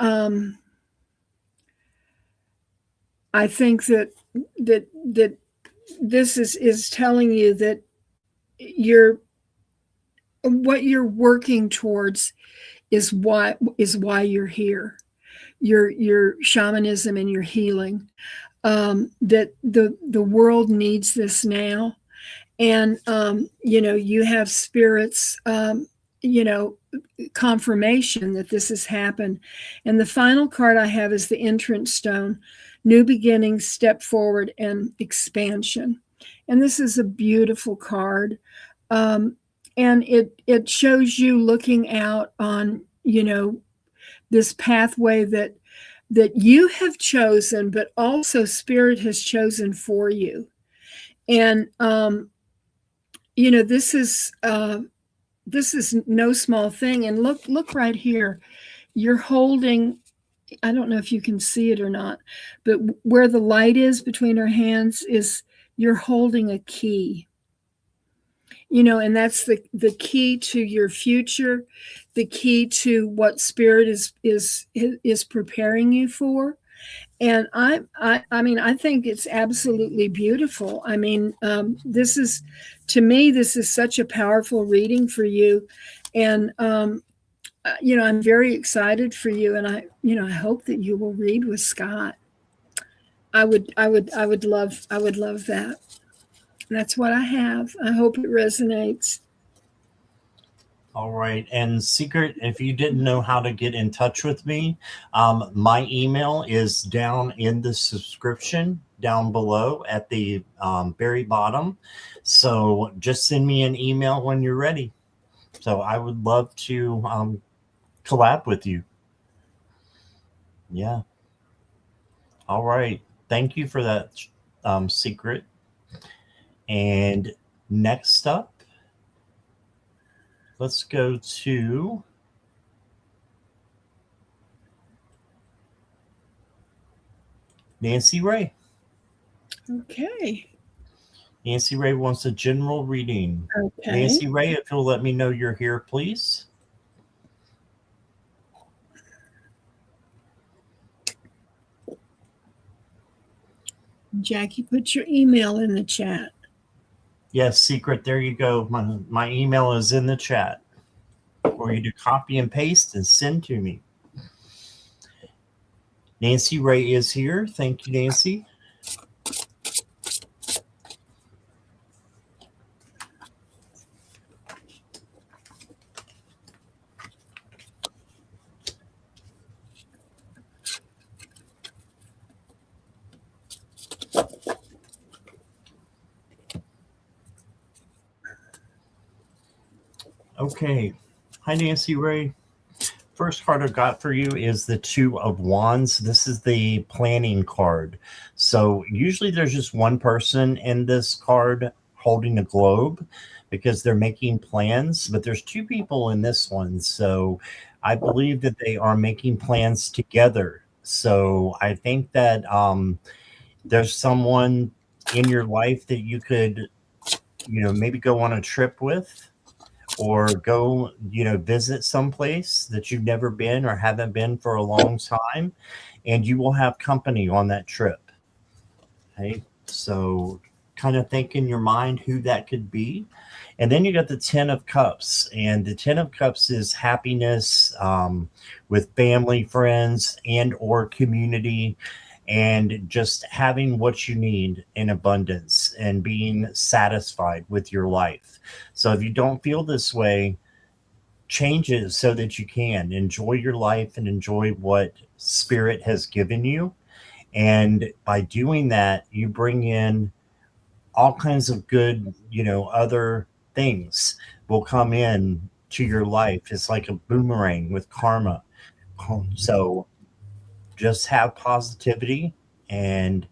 I think that this is telling you that what you're working towards is why you're here. Your shamanism and your healing. That the world needs this now, and you have spirits, confirmation that this has happened. And the final card I have is the entrance stone, new beginnings, step forward, and expansion. And this is a beautiful card, and it shows you looking out on this pathway that you have chosen, but also spirit has chosen for you. And this is no small thing. And look right here. You're holding, I don't know if you can see it or not, but where the light is between her hands is you're holding a key. And that's the key to your future, the key to what spirit is preparing you for. And I think it's absolutely beautiful. I mean, this is such a powerful reading for you. And, I'm very excited for you. And I hope that you will read with Scott. I would love that. That's what I have. I hope it resonates. All right. And Secret, if you didn't know how to get in touch with me, my email is down in the subscription down below at the very bottom. So just send me an email when you're ready. So I would love to collab with you. Yeah. All right. Thank you for that, Secret. And next up, let's go to Nancy Ray. Okay. Nancy Ray wants a general reading. Okay. Nancy Ray, if you'll let me know you're here, please. Jackie, put your email in the chat. Yes, Secret, there you go. My email is in the chat for you to copy and paste and send to me. Nancy Ray is here. Thank you, Nancy. Okay. Hi, Nancy Ray. First card I've got for you is the Two of Wands. This is the planning card. So usually there's just one person in this card holding a globe because they're making plans, but there's two people in this one. So I believe that they are making plans together. So I think that there's someone in your life that you could, maybe go on a trip with, or go, visit someplace that you've never been or haven't been for a long time, and you will have company on that trip. Okay, so kind of think in your mind who that could be. And then you got the 10 of Cups, and the 10 of Cups is happiness with family, friends, and or community, and just having what you need in abundance and being satisfied with your life. So if you don't feel this way, change it so that you can enjoy your life and enjoy what spirit has given you. And by doing that, you bring in all kinds of good, other things will come in to your life. It's like a boomerang with karma. So just have positivity and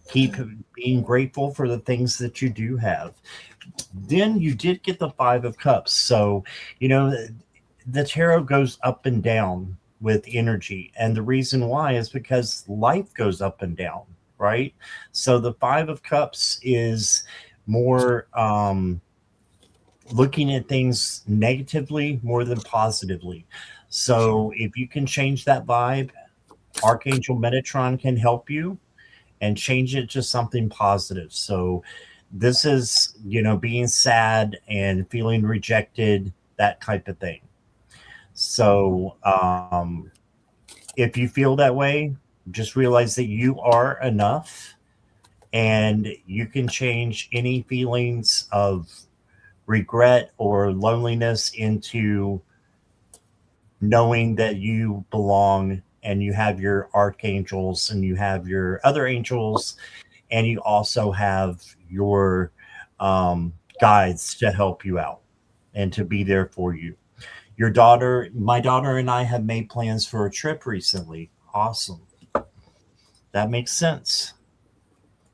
keep being grateful for the things that you do have. Then you did get the Five of Cups. So, you know, the tarot goes up and down with energy. And the reason why is because life goes up and down, right? So the Five of Cups is more looking at things negatively more than positively. So if you can change that vibe, Archangel Metatron can help you and change it to something positive. So this is, you know, being sad and feeling rejected, that type of thing. So if you feel that way, just realize that you are enough and you can change any feelings of regret or loneliness into knowing that you belong and you have your archangels and you have your other angels and you also have your guides to help you out and to be there for you. Your daughter, my daughter and I have made plans for a trip recently. Awesome. That makes sense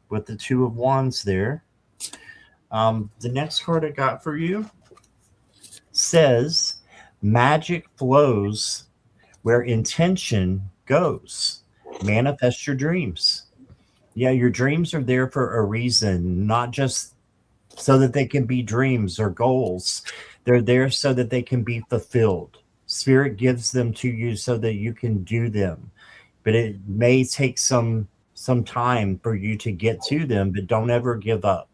with the Two of Wands there. The next card I got for you says magic flows where intention goes. Manifest your dreams. Yeah, your dreams are there for a reason, not just so that they can be dreams or goals. They're there so that they can be fulfilled. Spirit gives them to you so that you can do them. But it may take some time for you to get to them, but don't ever give up.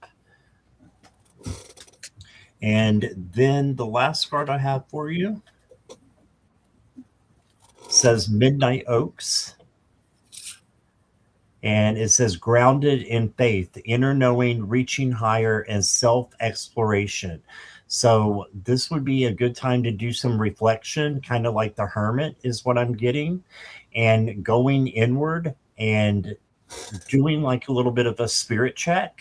And then the last card I have for you says Midnight Oaks. And it says grounded in faith, inner knowing, reaching higher, and self exploration. So this would be a good time to do some reflection, kind of like the hermit is what I'm getting, and going inward and doing like a little bit of a spirit check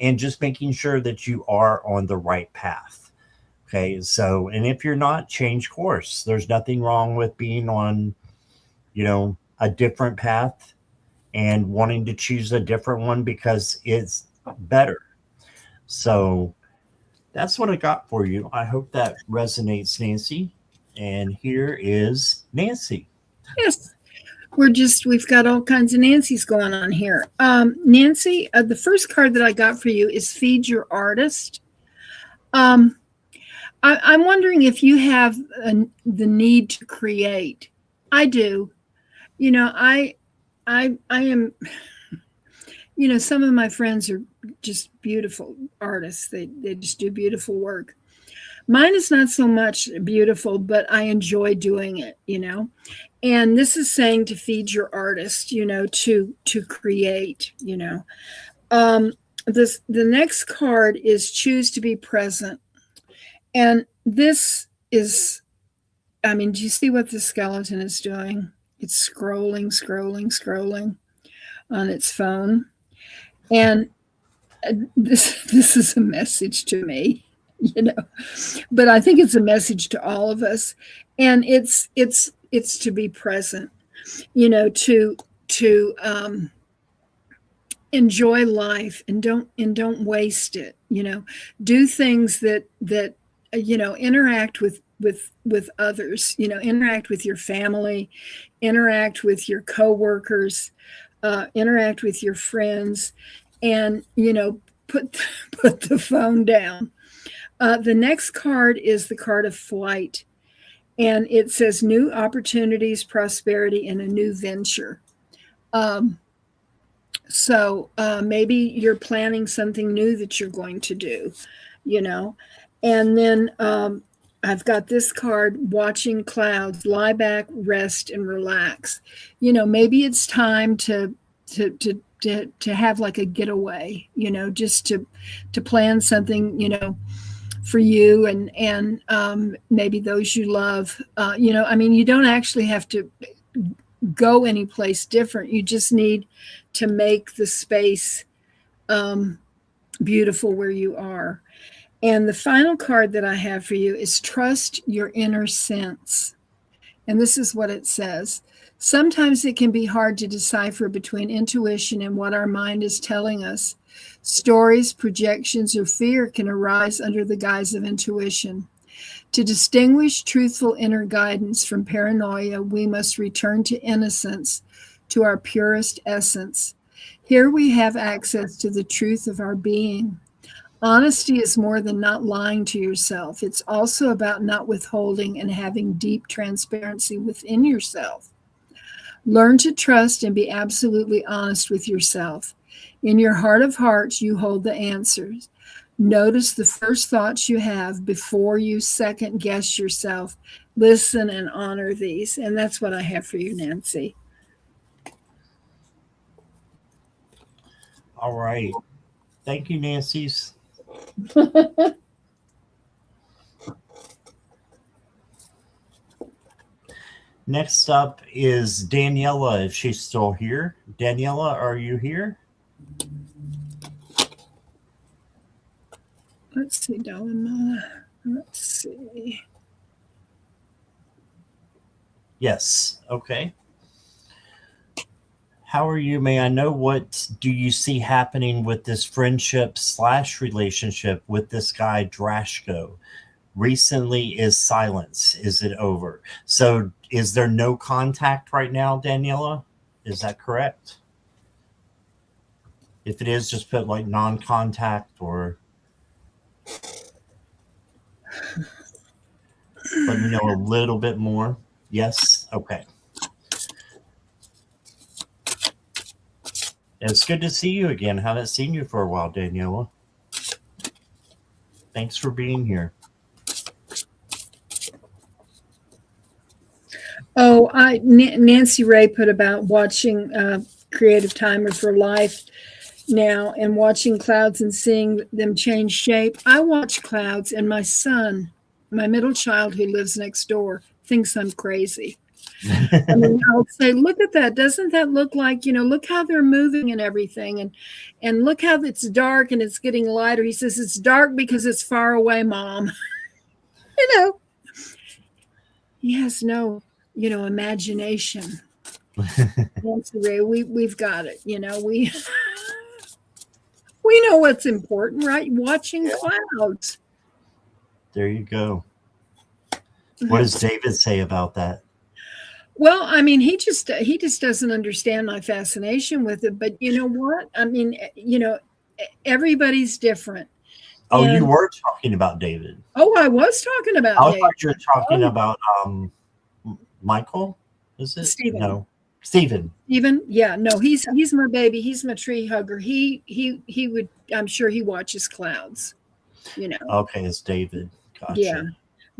and just making sure that you are on the right path. Okay. So, and if you're not, change course. There's nothing wrong with being on, you know, a different path and wanting to choose a different one because it's better. So that's what I got for you. I hope that resonates, Nancy. And here is Nancy. Yes. We've got all kinds of Nancy's going on here. Nancy, the first card that I got for you is Feed Your Artist. I'm wondering if you have the need to create. I do. You know, I am, you know, some of my friends are just beautiful artists. They just do beautiful work. Mine is not so much beautiful, but I enjoy doing it, you know. And this is saying to feed your artist, you know, to create, you know. The next card is choose to be present. And this is, I mean, do you see what the skeleton is doing? It's scrolling on its phone. And this is a message to me, you know, but I think it's a message to all of us. And it's to be present, you know, to enjoy life and don't waste it, you know. Do things that you know, interact with others, you know, interact with your family, interact with your coworkers, interact with your friends, and, you know, put the phone down. The next card is the card of flight, and it says new opportunities, prosperity, and a new venture. So maybe you're planning something new that you're going to do, you know. And then I've got this card, watching clouds, lie back, rest, and relax. You know, maybe it's time to have like a getaway, you know, just to plan something, you know, for you and maybe those you love. You know, I mean, you don't actually have to go anyplace different. You just need to make the space beautiful where you are. And the final card that I have for you is trust your inner sense. And this is what it says. Sometimes it can be hard to decipher between intuition and what our mind is telling us. Stories, projections, or fear can arise under the guise of intuition. To distinguish truthful inner guidance from paranoia, we must return to innocence, to our purest essence. Here we have access to the truth of our being. Honesty is more than not lying to yourself. It's also about not withholding and having deep transparency within yourself. Learn to trust and be absolutely honest with yourself. In your heart of hearts, you hold the answers. Notice the first thoughts you have before you second guess yourself. Listen and honor these. And that's what I have for you, Nancy. All right. Thank you, Nancy's. Next up is Daniela, if she's still here. Daniela, are you here? Let's see, darling. Let's see. Yes. Okay. How are you? May I know, what do you see happening with this friendship / relationship with this guy, Drashko? Recently is silence. Is it over? So is there no contact right now, Daniela? Is that correct? If it is, just put like non-contact, or let me know a little bit more. Yes? Okay. It's good to see you again. Haven't seen you for a while, Daniela. Thanks for being here. Oh, Nancy Ray put about watching Creative Timer for Life now and watching clouds and seeing them change shape. I watch clouds, and my son, my middle child who lives next door, thinks I'm crazy. I mean, I'll say, look at that. Doesn't that look like, look how they're moving and everything. And look how it's dark and it's getting lighter. He says, it's dark because it's far away, Mom. He has no, imagination. Ray, we've got it. We know what's important, right? Watching clouds. There you go. What does David say about that? Well, I mean, he just doesn't understand my fascination with it. But you know what? I mean, everybody's different. Oh, you were talking about David. Oh, I was talking about David. I thought you were talking about Michael. Is it? Stephen. No, Stephen. Stephen? Yeah, no, he's my baby. He's my tree hugger. He would. I'm sure he watches clouds. Okay, it's David. Gotcha. Yeah.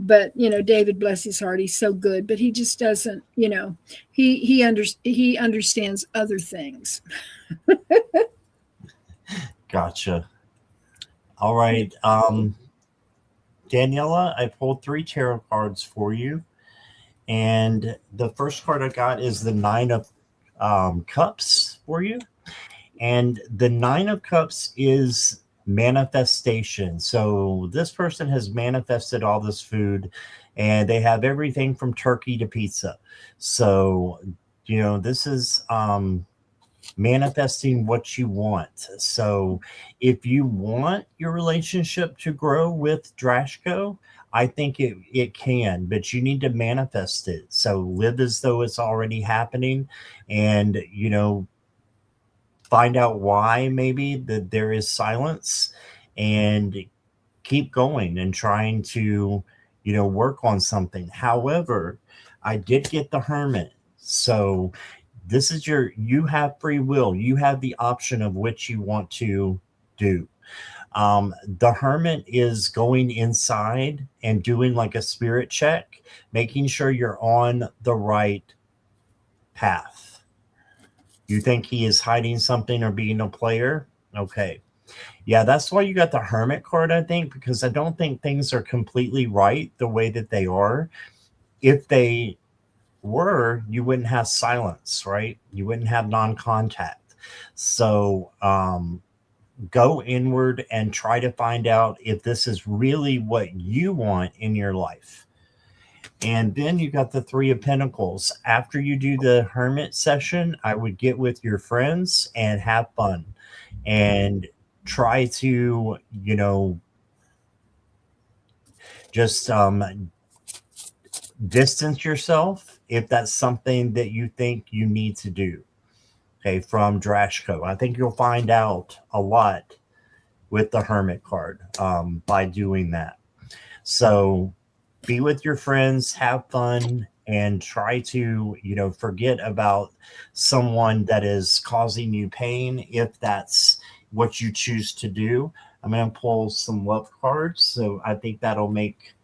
But David, bless his heart, he's so good, but he just doesn't, he understands other things. Gotcha. All right, Daniela, I pulled 3 tarot cards for you, and the first card I got is the 9 of Cups for you, and the 9 of Cups is manifestation. So this person has manifested all this food, and they have everything from turkey to pizza. So this is manifesting what you want. So if you want your relationship to grow with Drashko, I think it can, but you need to manifest it. So live as though it's already happening, and find out why maybe that there is silence, and keep going and trying to work on something. However, I did get the Hermit. So this is you have free will. You have the option of which you want to do. The Hermit is going inside and doing like a spirit check, making sure you're on the right path. You think he is hiding something or being a player? Okay. Yeah, that's why you got the Hermit card, I think, because I don't think things are completely right the way that they are. If they were, you wouldn't have silence, right? You wouldn't have non-contact. So go inward and try to find out if this is really what you want in your life. And then you got the Three of Pentacles. After you do the Hermit session, I would get with your friends and have fun and try to, just distance yourself if that's something that you think you need to do. Okay, from Drashko. I think you'll find out a lot with the Hermit card by doing that. So be with your friends, have fun, and try to, forget about someone that is causing you pain if that's what you choose to do. I'm going to pull some love cards. So I think that'll make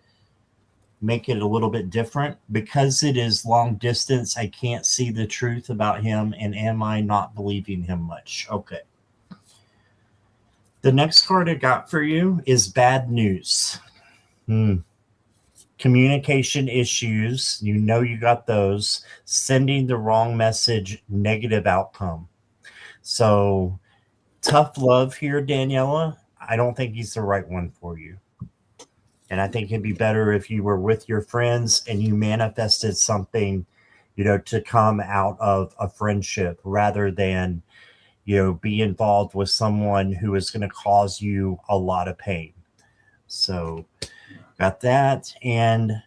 it a little bit different. Because it is long distance, I can't see the truth about him, and am I not believing him much? Okay. The next card I got for you is bad news. Communication issues, you got those. Sending the wrong message, negative outcome. So tough love here, Daniela. I don't think he's the right one for you. And I think it'd be better if you were with your friends and you manifested something, to come out of a friendship rather than, be involved with someone who is going to cause you a lot of pain. So got that. And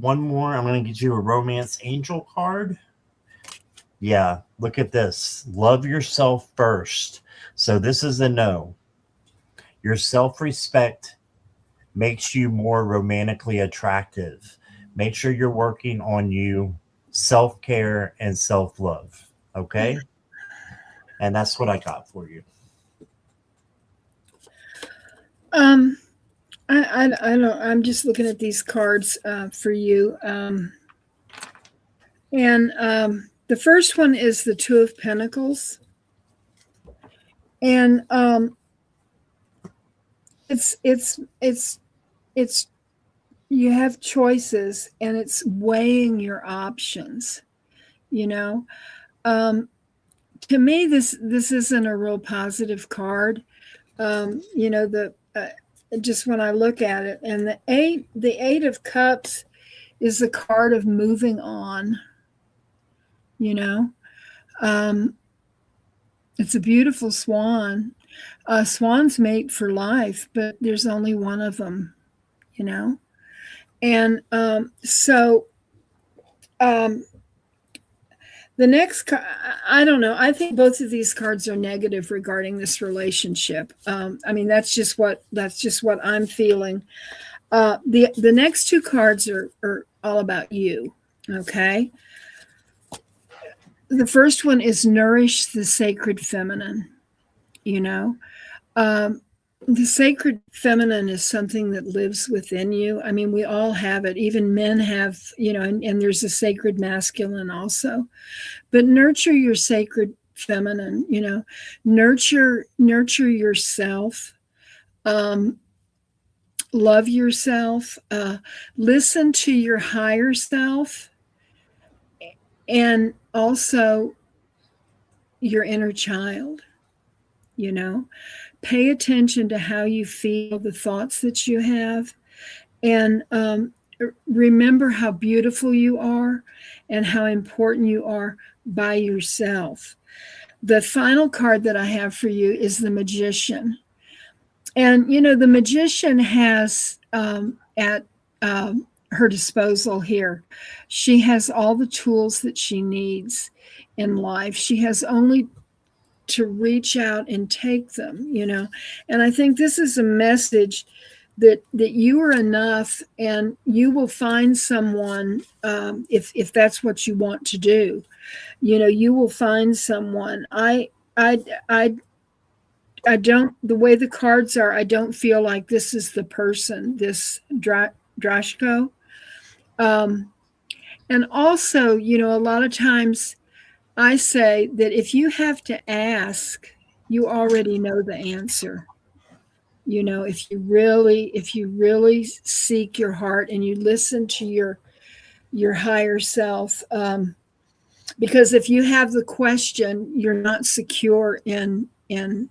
one more, I'm going to get you a romance angel card. Yeah, look at this. Love yourself first. So this is a no. Your self-respect makes you more romantically attractive. Make sure you're working on you, self-care and self-love. Okay? And that's what I got for you. I don't. I'm just looking at these cards for you, and the first one is the Two of Pentacles, and it's you have choices, and it's weighing your options. To me, this isn't a real positive card. Just when I look at it, and the Eight of Cups is the card of moving on. It's a beautiful swan. Swans mate for life, but there's only one of them. And the next, I don't know. I think both of these cards are negative regarding this relationship. That's just what I'm feeling. The next two cards are all about you. Okay. The first one is nourish the sacred feminine. The sacred feminine is something that lives within you. We all have it. Even men have, and there's a sacred masculine also. But nurture your sacred feminine, nurture yourself, love yourself, listen to your higher self, and also your inner child, Pay attention to how you feel, the thoughts that you have, and remember how beautiful you are and how important you are by yourself. The final card that I have for you is the Magician. And, the Magician has at her disposal here, she has all the tools that she needs in life. She has only to reach out and take them, and I think this is a message that you are enough, and you will find someone, if that's what you want to do, you will find someone. I don't, the way the cards are, I don't feel like this is the person, this Drashko. And also, a lot of times I say that if you have to ask, you already know the answer. If you really seek your heart and you listen to your higher self, because if you have the question, you're not secure in in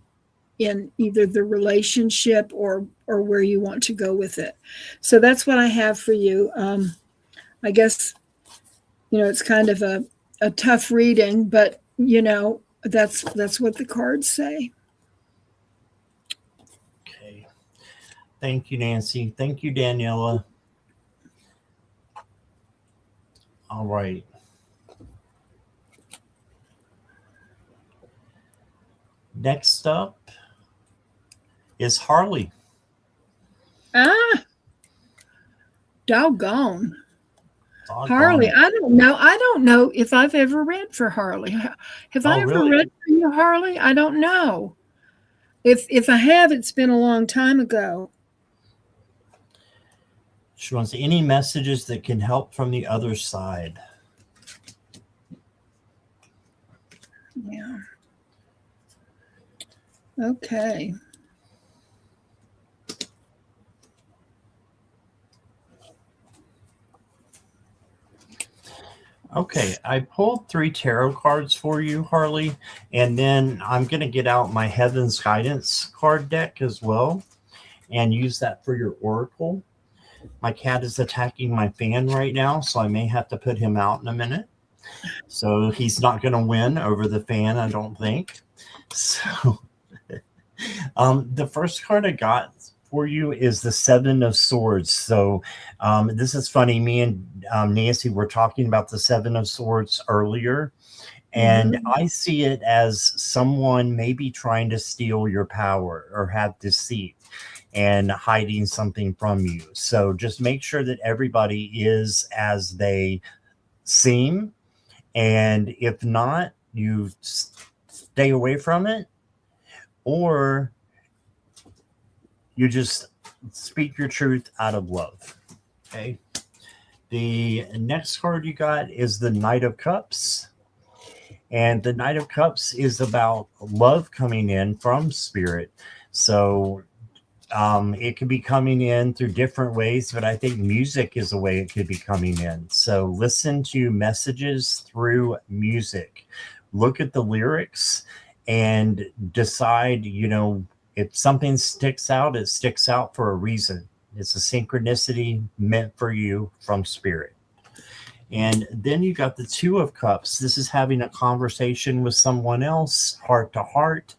either the relationship or where you want to go with it. So that's what I have for you. I guess, it's kind of a tough reading, but that's what the cards say. Okay. Thank you, Nancy. Thank you, Daniela. All right. Next up is Harley. Doggone. Harley, I don't know. I don't know if I've ever read for Harley. Have I ever read for you, Harley? I don't know. If I have, it's been a long time ago. She wants any messages that can help from the other side. Yeah. Okay. Okay, I pulled 3 tarot cards for you, Harley, and then I'm going to get out my Heaven's Guidance card deck as well and use that for your oracle. My cat is attacking my fan right now, so I may have to put him out in a minute. So he's not going to win over the fan, I don't think. So the first card I got for you is the 7 of Swords. So this is funny. Me and Nancy were talking about the 7 of Swords earlier, and I see it as someone maybe trying to steal your power or have deceit and hiding something from you. So just make sure that everybody is as they seem, and if not, you stay away from it, or you just speak your truth out of love. Okay. The next card you got is the Knight of Cups. And the Knight of Cups is about love coming in from spirit. So it could be coming in through different ways, but I think music is a way it could be coming in. So listen to messages through music. Look at the lyrics and decide, if something sticks out, it sticks out for a reason. It's a synchronicity meant for you from spirit. And then you got the 2 of Cups. This is having a conversation with someone else, heart to heart.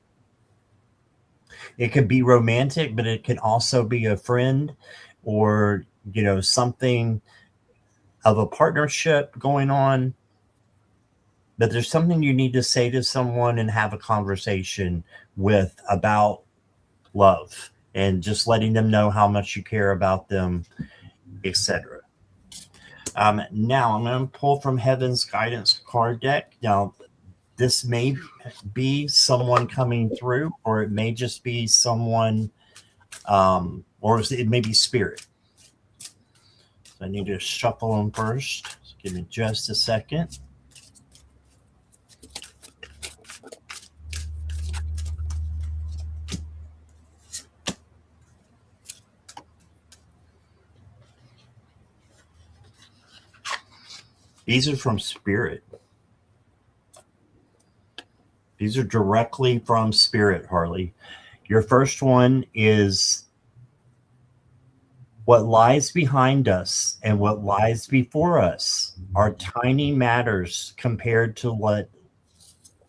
It could be romantic, but it can also be a friend or, something of a partnership going on. But there's something you need to say to someone and have a conversation with about love and just letting them know how much you care about them, etc. Now I'm going to pull from Heaven's Guidance card deck. Now, this may be someone coming through, or it may just be someone, or it may be spirit. So I need to shuffle them first. So give me just a second. These are from spirit. These are directly from spirit, Harley. Your first one is what lies behind us and what lies before us are tiny matters compared to what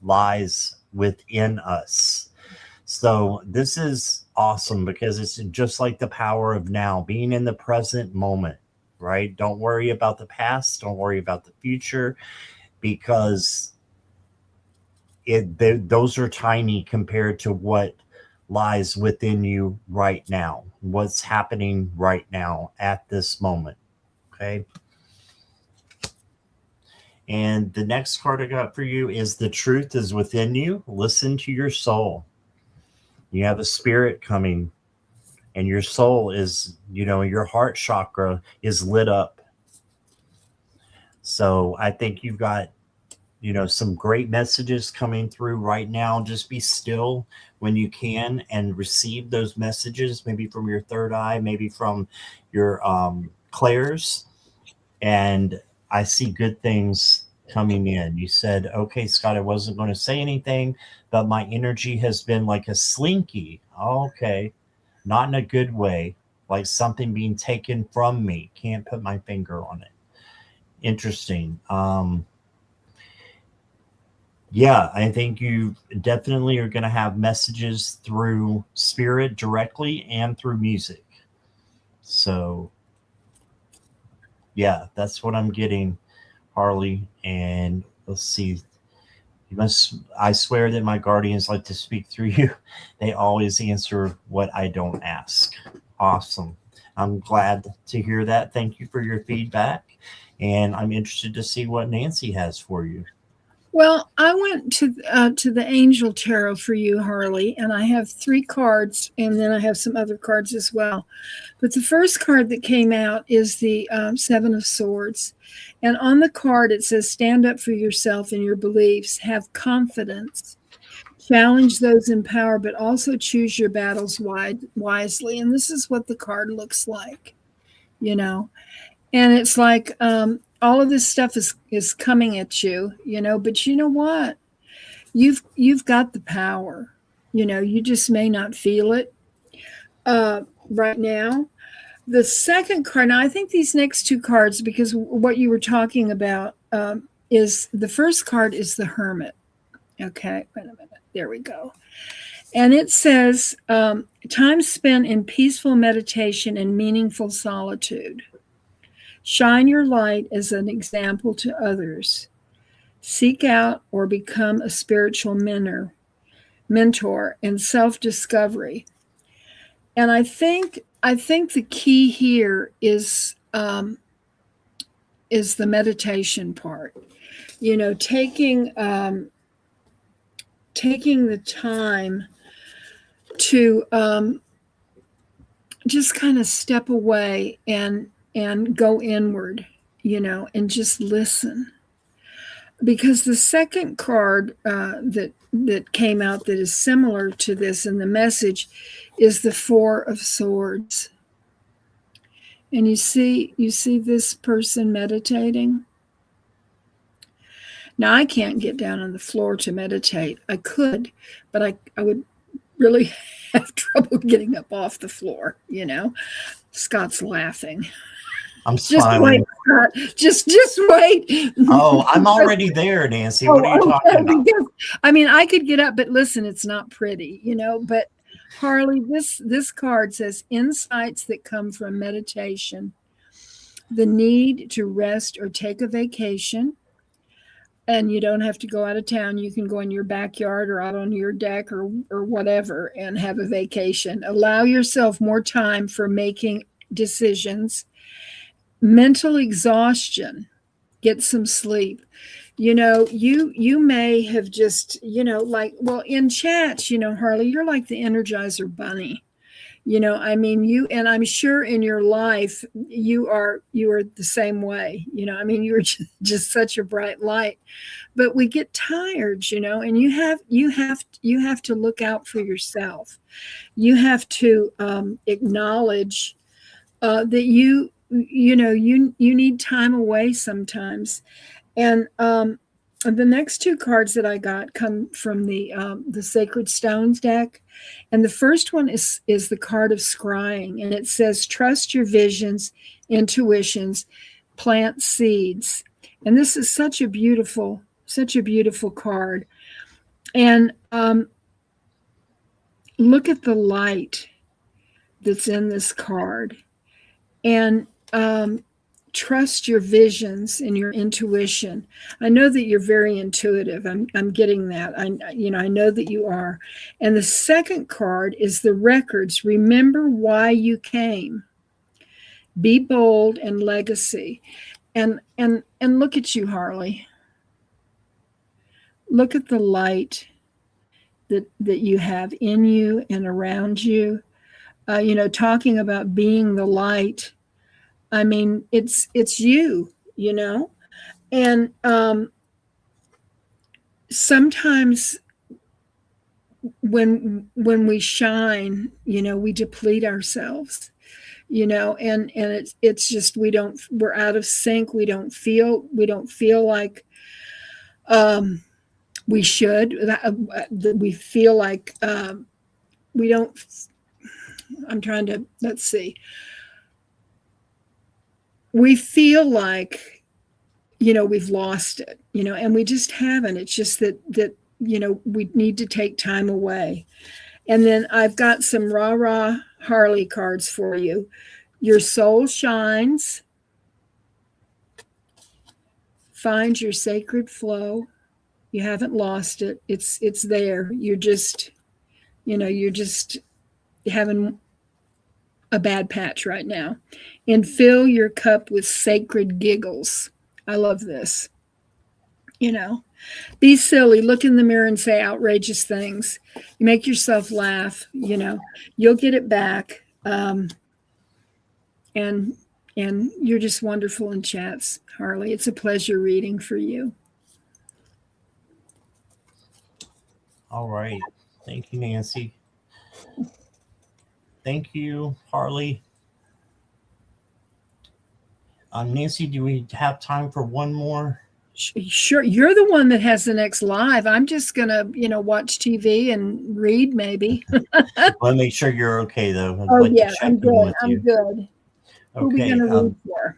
lies within us. So this is awesome because it's just like the power of now, being in the present moment, right? Don't worry about the past. Don't worry about the future, because those are tiny compared to what lies within you right now, what's happening right now at this moment. Okay. And the next card I got for you is the truth is within you. Listen to your soul. You have a spirit coming, and your soul is, your heart chakra is lit up. So I think you've got, some great messages coming through right now. Just be still when you can and receive those messages, maybe from your third eye, maybe from your clairs. And I see good things coming in. You said, okay, Scott, I wasn't going to say anything, but my energy has been like a slinky. Okay. Not in a good way, like something being taken from me. Can't put my finger on it. Interesting. Yeah, I think you definitely are going to have messages through spirit directly and through music. So, yeah, that's what I'm getting, Harley. And let's see. You must, I swear that my guardians like to speak through you. They always answer what I don't ask. Awesome. I'm glad to hear that. Thank you for your feedback. And I'm interested to see what Nancy has for you. Well, I went to the Angel Tarot for you, Harley, and I have 3 cards, and then I have some other cards as well. But the first card that came out is the 7 of Swords, and on the card it says, "Stand up for yourself and your beliefs. Have confidence. Challenge those in power, but also choose your battles wisely." And this is what the card looks like, you know. And it's like all of this stuff is coming at you, but you know what, you've got the power. You just may not feel it right now. The second card, now I think these next 2 cards, because what you were talking about, is the first card is the Hermit. Okay, wait a minute, there we go. And it says time spent in peaceful meditation and meaningful solitude. Shine your light as an example to others. Seek out or become a spiritual mentor and self-discovery. And I think the key here is the meditation part. Taking the time to just kind of step away and go inward, and just listen. Because the second card that came out that is similar to this in the message is the 4 of Swords. And you see this person meditating. Now, I can't get down on the floor to meditate. I could, but I would really have trouble getting up off the floor, Scott's laughing. I'm smiling. Just wait. Oh, I'm already there, Nancy. What are you talking about? I mean, I could get up, but listen, it's not pretty, But Harley, this card says insights that come from meditation, the need to rest or take a vacation. And you don't have to go out of town. You can go in your backyard or out on your deck or whatever and have a vacation. Allow yourself more time for making decisions. Mental exhaustion. Get some sleep. You may have just, in chats, Harley, you're like the Energizer Bunny. And I'm sure in your life you are the same way. You're just such a bright light. But we get tired, and you have to look out for yourself. You have to acknowledge that you need time away sometimes. And the next 2 cards that I got come from the Sacred Stones deck. And the first one is the card of scrying. And it says, trust your visions, intuitions, plant seeds. And this is such a beautiful card. And look at the light that's in this card. And trust your visions and your intuition. I know that you're very intuitive. I'm getting that. I know that you are. And the second card is the records. Remember why you came. Be bold and legacy. And look at you, Harley. Look at the light that you have in you and around you. Talking about being the light. I mean, it's you, and sometimes when we shine, we deplete ourselves, and it's just we're out of sync. We don't feel like We should. We feel like we don't. I'm trying to, let's see. We feel like, we've lost it, and we just haven't. It's just that we need to take time away. And then I've got some rah rah Harley cards for you. Your soul shines. Find your sacred flow. You haven't lost it. It's there. You're just having a bad patch right now. And fill your cup with sacred giggles. I love this. Be silly, look in the mirror and say outrageous things. You make yourself laugh, you'll get it back. And you're just wonderful in chats, Harley. It's a pleasure reading for you. All right. Thank you, Nancy. Thank you, Harley. Nancy, do we have time for one more? Sure. You're the one that has the next live. I'm just going to, watch TV and read maybe. Want to make sure you're okay, though. Oh, yeah, I'm good. I'm good. Who are we Okay. going to read for?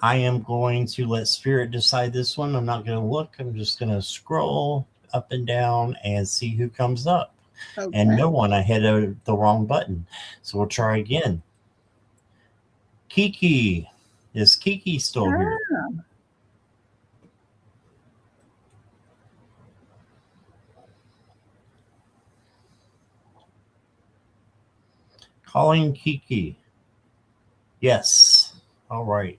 I am going to let Spirit decide this one. I'm not going to look. I'm just going to scroll up and down and see who comes up. Okay. And no one. I hit the wrong button. So we'll try again. Kiki. Is Kiki still here? Calling Kiki. Yes. All right.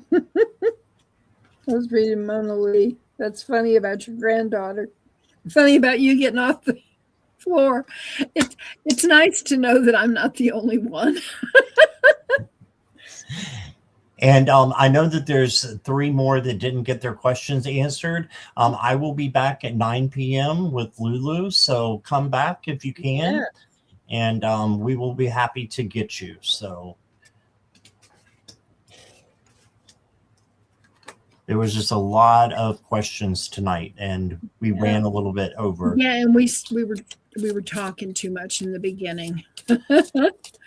I was reading Mona Lee. That's funny about your granddaughter. Funny about you getting off the floor. It's nice to know that I'm not the only one. And I know that there's 3 more that didn't get their questions answered. I will be back at 9 p.m. with Lulu, so come back if you can. Yeah. And we will be happy to get you. So there was just a lot of questions tonight, and we ran a little bit over. Yeah, and we were talking too much in the beginning.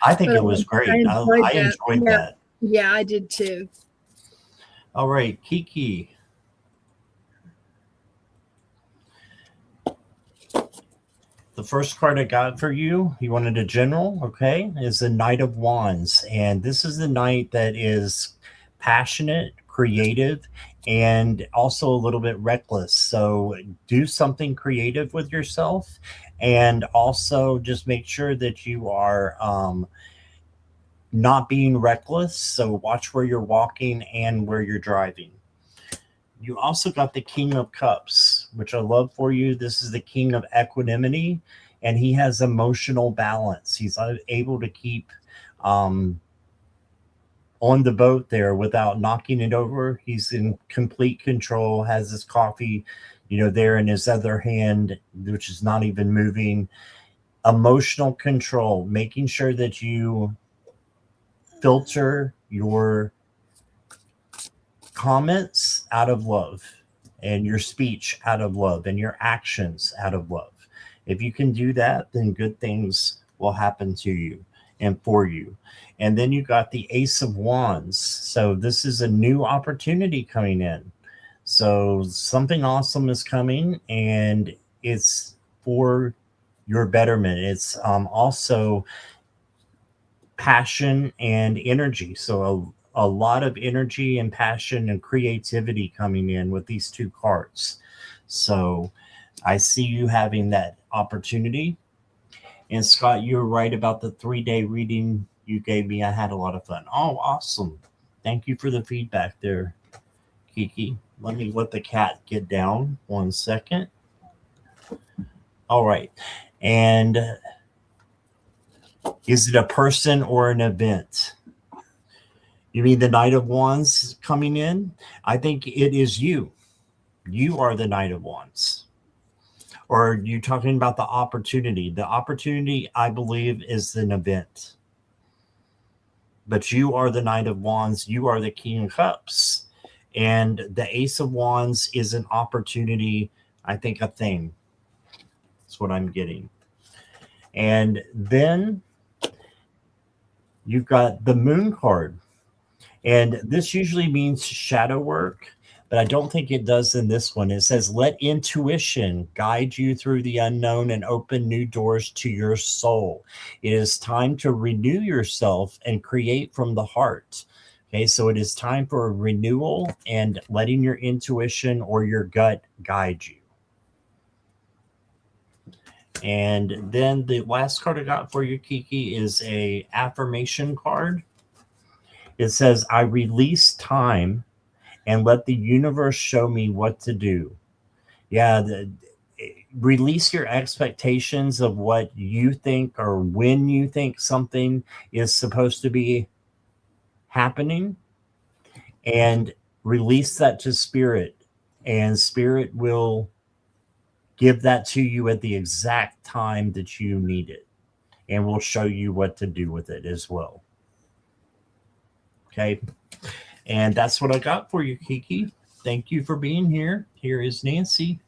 I think it was great. I enjoyed that. Yeah, I did too. All right, Kiki. The first card I got for you, you wanted a general, okay, is the Knight of Wands. And this is the knight that is passionate, creative, and also a little bit reckless. So do something creative with yourself, and also just make sure that you are not being reckless. So watch where you're walking and where you're driving. You also got the King of Cups, which I love for you. This is the King of Equanimity, and he has emotional balance. He's able to keep on the boat there without knocking it over. He's in complete control, has his coffee, there in his other hand, which is not even moving. Emotional control, making sure that you filter your comments out of love, and your speech out of love, and your actions out of love. If you can do that, then good things will happen to you and for you. And then you got the Ace of Wands. So this is a new opportunity coming in. So something awesome is coming, and it's for your betterment. It's also passion and energy. So a lot of energy and passion and creativity coming in with these 2 cards. So I see you having that opportunity. And Scott, you're right about the 3-day reading you gave me. I had a lot of fun. Oh, awesome. Thank you for the feedback there, Kiki. Let me let the cat get down 1 second. All right. And is it a person or an event? You mean the Knight of Wands coming in? I think it is you. You are the Knight of Wands. Or are you talking about the opportunity? The opportunity, I believe, is an event. but you are the Knight of Wands. You are the King of Cups. And the Ace of Wands is an opportunity, I think, a thing. That's what I'm getting. And then you've got the Moon card. And this usually means shadow work, but I don't think it does in this one. It says, let intuition guide you through the unknown and open new doors to your soul. It is time to renew yourself and create from the heart. Okay, so it is time for a renewal and letting your intuition or your gut guide you. And then the last card I got for you, Kiki, is a affirmation card. It says, I release time and let the universe show me what to do. Yeah, release your expectations of what you think or when you think something is supposed to be happening, and release that to spirit, and spirit will give that to you at the exact time that you need it, and will show you what to do with it as well. Okay. And that's what I got for you, Kiki. Thank you for being here. Here is Nancy.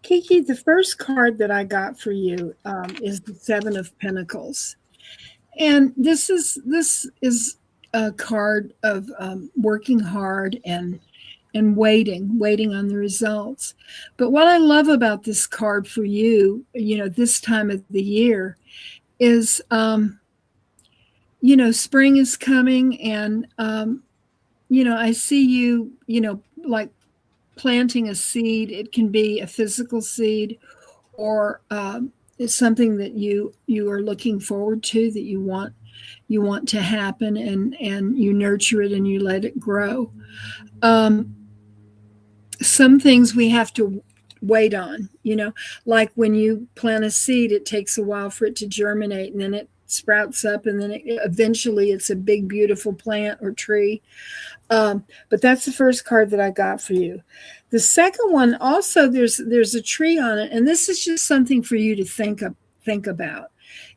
Kiki, the first card that I got for you is the Seven of Pentacles. And this is a card of working hard and waiting on the results. But what I love about this card for you, this time of the year is, spring is coming, and, I see you, like planting a seed. It can be a physical seed, or it's something that you are looking forward to, that you want to happen, and you nurture it and you let it grow. Some things we have to wait on, like when you plant a seed, it takes a while for it to germinate, and then it sprouts up, and then eventually it's a big, beautiful plant or tree. But that's the first card that I got for you. The second one, also, there's a tree on it, and this is just something for you to think about.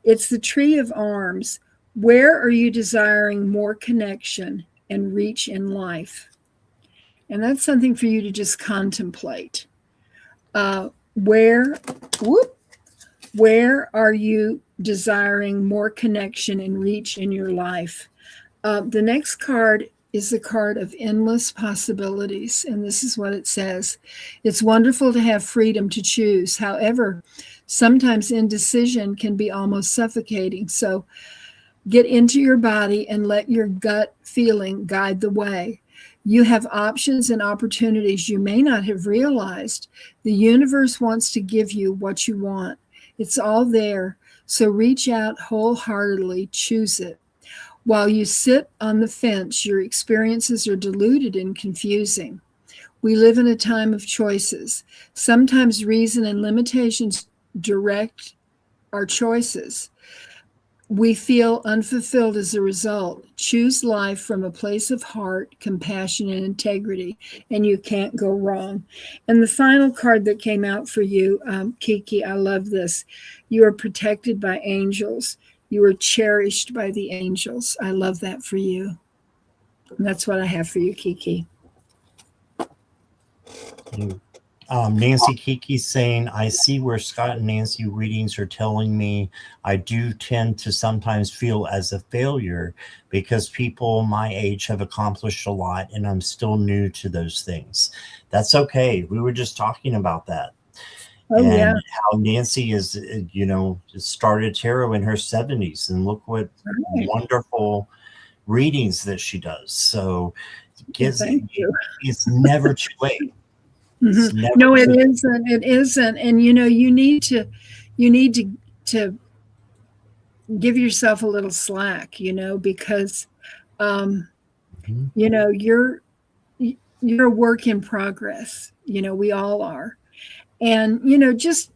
It's the Tree of Arms. Where are you desiring more connection and reach in life? And that's something for you to just contemplate. Where are you desiring more connection and reach in your life? The next card is the card of endless possibilities. And this is what it says. It's wonderful to have freedom to choose. However, sometimes indecision can be almost suffocating. So get into your body and let your gut feeling guide the way. You have options and opportunities you may not have realized. The universe wants to give you what you want. It's all there. So reach out wholeheartedly, choose it. While you sit on the fence, your experiences are diluted and confusing. We live in a time of choices. Sometimes reason and limitations direct our choices. We feel unfulfilled as a result. Choose life from a place of heart, compassion, and integrity, and you can't go wrong. And the final card that came out for you, Kiki, I love this. You are protected by angels. You are cherished by the angels. I love that for you. And that's what I have for you, Kiki. Nancy Kiki's saying, I see where Scott and Nancy readings are telling me I do tend to sometimes feel as a failure because people my age have accomplished a lot and I'm still new to those things. That's okay. We were just talking about that. Oh, and yeah. how Nancy is, started tarot in her 70s, and look what wonderful readings that she does. So it's never too late. Mm-hmm. No, it isn't. It isn't. And you need to give yourself a little slack, because you're a work in progress. We all are. And just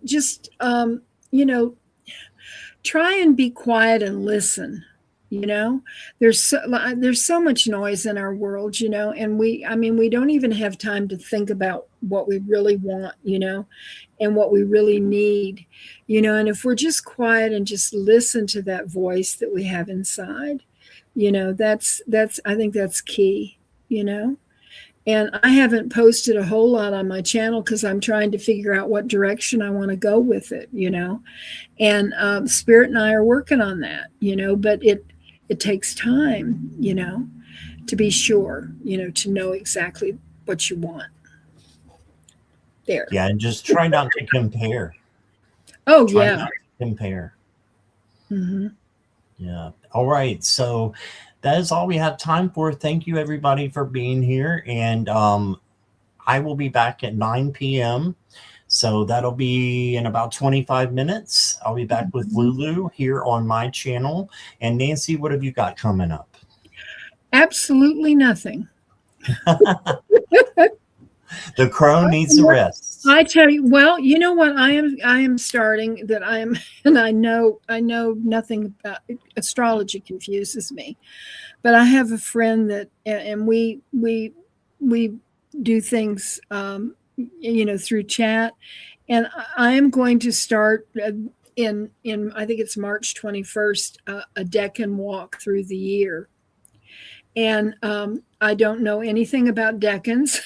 try and be quiet and listen. You know, there's so much noise in our world, you know, and we don't even have time to think about what we really want, you know, and what we really need, you know. And if we're just quiet and just listen to that voice that we have inside, you know, that's I think that's key, you know. And I haven't posted a whole lot on my channel because I'm trying to figure out what direction I want to go with it, you know. And Spirit and I are working on that, you know, but it takes time, you know, to be sure, you know, to know exactly what you want. There. Yeah, and just try not to compare. Oh Try yeah. not to compare. Mm-hmm. Yeah. All right. So that is all we have time for. Thank you, everybody, for being here. And I will be back at 9 p.m. So that'll be in about 25 minutes. I'll be back with Lulu here on my channel. And Nancy, what have you got coming up? Absolutely nothing. The crone needs a rest. I tell you, well, you know what I am starting that I am, and I know nothing about astrology confuses me, but I have a friend that, and we do things, you know, through chat, and I am going to start in I think it's March 21st, a Decan walk through the year, and I don't know anything about decans.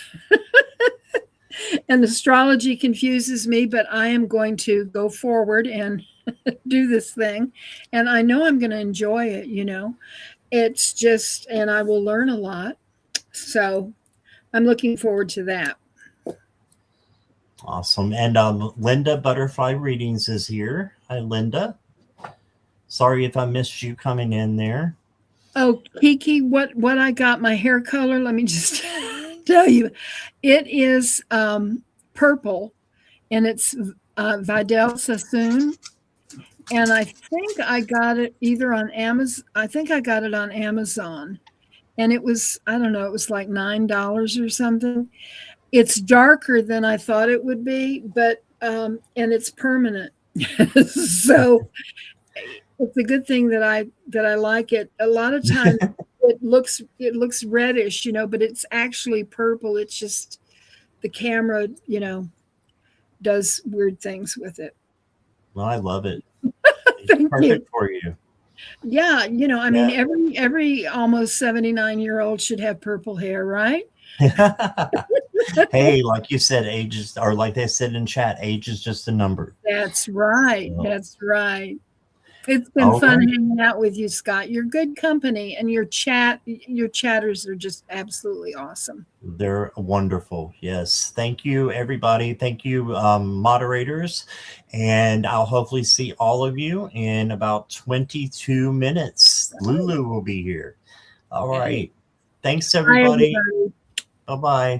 And astrology confuses me, but I am going to go forward and do this thing. And I know I'm going to enjoy it, you know. It's just, and I will learn a lot. So I'm looking forward to that. Awesome. And Linda Butterfly Readings is here. Hi, Linda. Sorry if I missed you coming in there. Oh, Kiki, what I got my hair color, let me just tell you. It is purple, and it's Vidal Sassoon. And I think I got it either on Amazon. I think I got it on Amazon. And it was, I don't know, it was like $9 or something. It's darker than I thought it would be, but and it's permanent. So it's a good thing that I like it. A lot of times it looks reddish, you know, but it's actually purple. It's just the camera, you know, does weird things with it. Well, I love it. Thank Perfect you. for you. Yeah, you know, I mean, Yeah. every almost 79-year-old should have purple hair, right? Hey, like you said, age is, or like they said in chat, age is just a number. That's right. So, That's right. It's been all fun right. hanging out with you, Scott. You're good company, and your chatters are just absolutely awesome. They're wonderful. Yes. Thank you, everybody. Thank you, moderators. And I'll hopefully see all of you in about 22 minutes. Lulu will be here. All right. Thanks, Hi, everybody. everybody. Bye-bye.